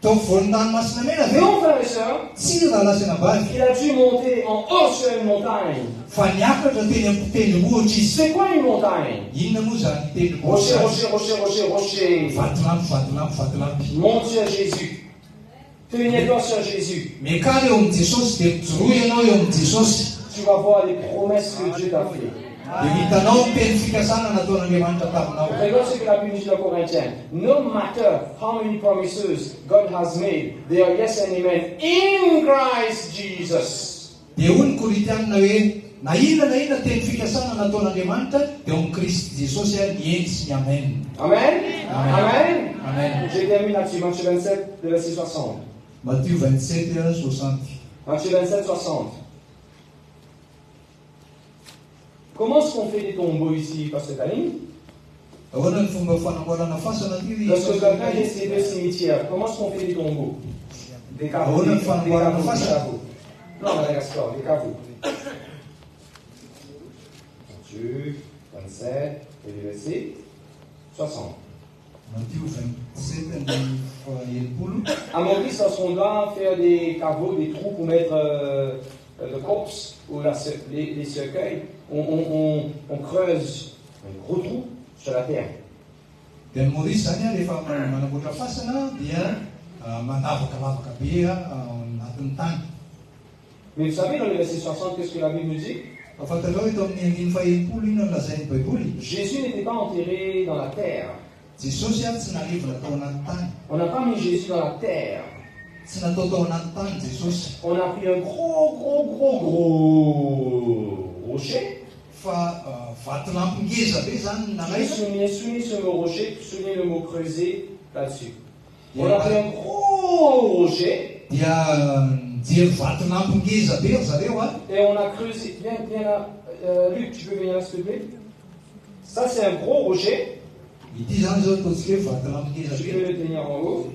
Tao voron-dranomasina mena ve? Non, frères et sœurs, Tsy raha lasana bavy. il a dû monter en haut sur une montagne. Fa niakatra teny amin'ny tendrombohitra izy. C'est quoi une montagne? Inona moa zany Rocher, tendrombohitra? rocher, rocher, rocher, rocher. Vatolampy. Monte sur Jésus. Tenez-toi sur Jésus. Miakara eo amin'ny Jesosy dia mijoro ianao eo amin'ny Jesosy. Tu vas voir les promesses que Dieu t'a fait. Dia hitanao ny teny fikasana nataon'Andriamanitra taminao. Regarde ce que la Bible dit dans Corinthiens. No matter how many promises God has made, they are yes and amen in Christ Jesus. Dia hoy ny Korintianina hoe na inona teny fikasana nataon'Andriamanitra dia ao amin'ny Kristy Jesosy a ny eny sy ny amen. Amen. Amen. Amen. Je termine là-dessus. Matthieu 27, de verset 60. Matthieu 27, 60. Matthieu 27, 60. Comment est-ce qu'on fait des tombeaux ici, Pasteur Kalim? Ahoana ny fomba fanamboarana fasana ty? Lorsque quelqu'un est décédé au cimetière, comment est-ce qu'on fait des tombeaux? Des caveaux. Ahoana ny Des fanamboarana caveaux. fasana? Non, Madagascar, des caveaux. Matthieu 27, et le verset 60. Matthieu 27, À Maurice, lorsqu'on doit faire des caveaux, des trous pour mettre le corpse ou les cercueils, on creuse un gros trou sur la terre. dia ny Maurice zany a rehefa manamboatra fasana dia mandavalavaka be anatin'ny tany. Mais vous savez, dans le verset 60, qu'est-ce que la Bible nous dit? Fantatrao eto amin'ny andiny fahelopolo iny no lazain'ny Baiboly. Jésus n'était pas enterré dans la terre. Jesosy a tsy nalevina tao anaty tany. On n'a pas mis Jésus dans la terre. Tsy natao tao anaty tany Jesosy. On a pris un gros rocher. Fa vatolampy ngeza be zany nalaina. Soulignez ce mot rocher, soulignez le mot creuser là-dessus. On a pris un gros rocher. Dia nijery vatolampy ngeza be zareo a. Et on a creusé. Viens là. Luc, tu peux venir là, s'il te plaît? Ça, c'est un gros rocher. Ity zany zao ataontsika hoe vatolampy ngeza Tu be. peux le tenir en haut.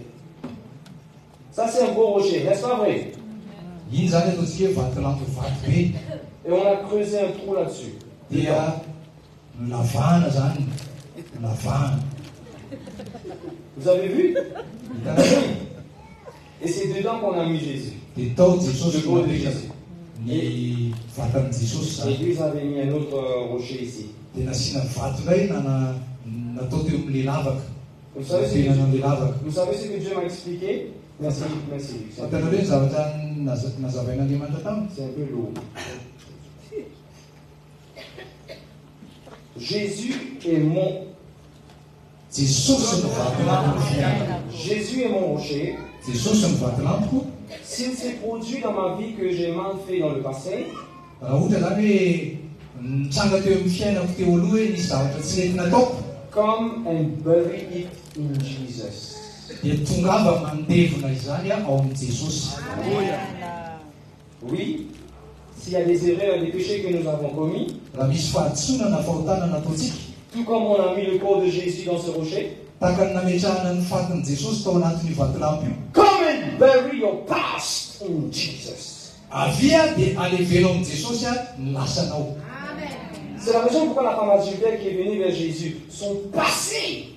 Ça, c'est un gros rocher, n'est-ce pas vrai? Iny zany ataontsika hoe vatolampy vato be. Et on a creusé un trou là-dessus. Dia lavana zany. Lavana. Vous avez vu? Hitanao hoe Et c'est dedans qu'on a mis Jésus. dia tao Jesosy Le corps de napetraka Jésus. ny vatan'i Jesosy zany. L'église avait mis un autre rocher ici. Dia nasiana vato iray natao teo amin'ilay lavaka. Vous savez ce que Dieu m'a expliqué? Merci. Fantanao hoe ny zavatra nazavain'Andriamanitra taminy. C'est un peu lourd. Jésus est mon. Jesosy ny vatolampiko fiainana. Jésus est mon rocher. Jesosy ny vatolampiko. S'il s'est produit dans ma vie que j'ai mal fait dans le passé, raha ohatra zany hoe nitsanga teo amin'ny fiainako teo aloha hoe nisy zavatra tsy mety nataoko, come and bury it in Jesus. dia tongava mandevona izany ao amin'ny Jesosy. Oui, s'il y a des erreurs, des péchés que nous avons commis, Raha misy fahatsoana fahotana nataontsika, tout comme on a mis le corps de Jésus dans ce rocher, tahaka ny nametrahana ny fatin'i Jesosy tao anatin'ny vatolampy io, come and bury your past in Jesus. avia dia alevenao amin'i Jesosy ny lasanao. C'est la raison pourquoi la femme adultère qui est venue vers Jésus, son passé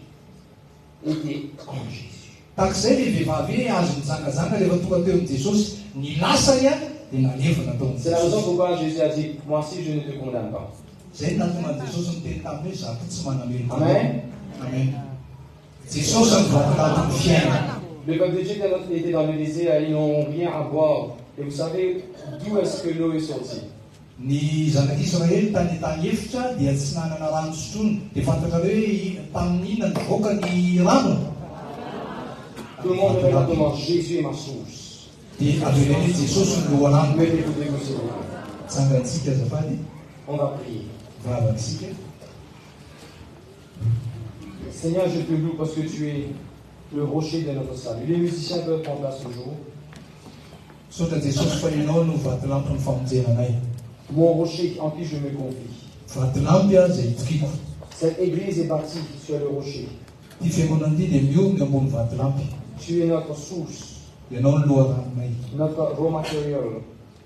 était en Jésus. Tak'izay le vehivavy azo nizangazanga rehefa tonga teo amin'i Jesosy, ny lasany dia nalevana tao amin'i C'est la raison Jesosy. pourquoi Jésus a dit, moi aussi je ne te condamne pas. Zay natonga Jesosy miteny taminy hoe za koa tsy manamelo. Amen. Amen. Jesosy nivatolato ny fiaina. Le peuple d'Égypte était dans le désert, ils n'ont rien à boire. Et vous savez d'où est-ce que l'eau est sortie? Ny zanak'Israely tany efitra dia tsy nanana rano sotrony. Dia fantatra hoe tamin'inona nivoaka ny rano. Tout le monde regarde comment Jésus est ma source. Dia avereny Jesosy ny lohanano. Mettez-vous debout, s'il vous plaît. Tsangantsika azafady. On va prier. Vavatsika. Seigneur, je te loue parce que tu es le rocher de notre salut. Les musiciens peuvent prendre place toujours. Saotra Jesosy fa ianao no vatolampy ny famonjenanay. Mon rocher en qui je me confie. Vatolampy zay itokiko. Cette église est bâtie sur le rocher. Ty fiangonana ity dia miomina ambony vatolampy. Tu es notre source, Ianao ny loharanonay. notre raw material,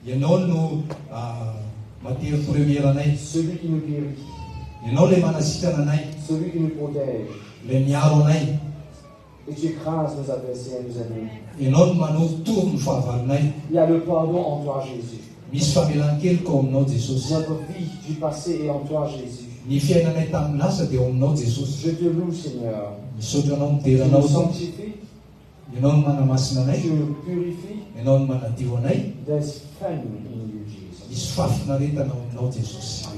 Ianao no matière première anay. celui qui nous guérit, Ianao le manasitrana anay. celui qui nous protège. Le miaro anay. Et tu écrases nos adversaires, nos ennemis. Ianao no manotory ny fahavalonay. Il y a le pardon en toi, Jésus. Misy famelan-keloka ao aminao Jesosy. Notre vie du passé est en toi, Jésus. Ny fiainanay tamin'ny lasa dia ao aminao Jesosy. Je te loue, Seigneur. Misaotra anao Tu miteranao. nous sanctifies, Ianao no manamasina anay. tu nous purifies. Ianao no manadio anay. There's fun in you, Jesus. Misy fafinaretana ao aminao Jesosy.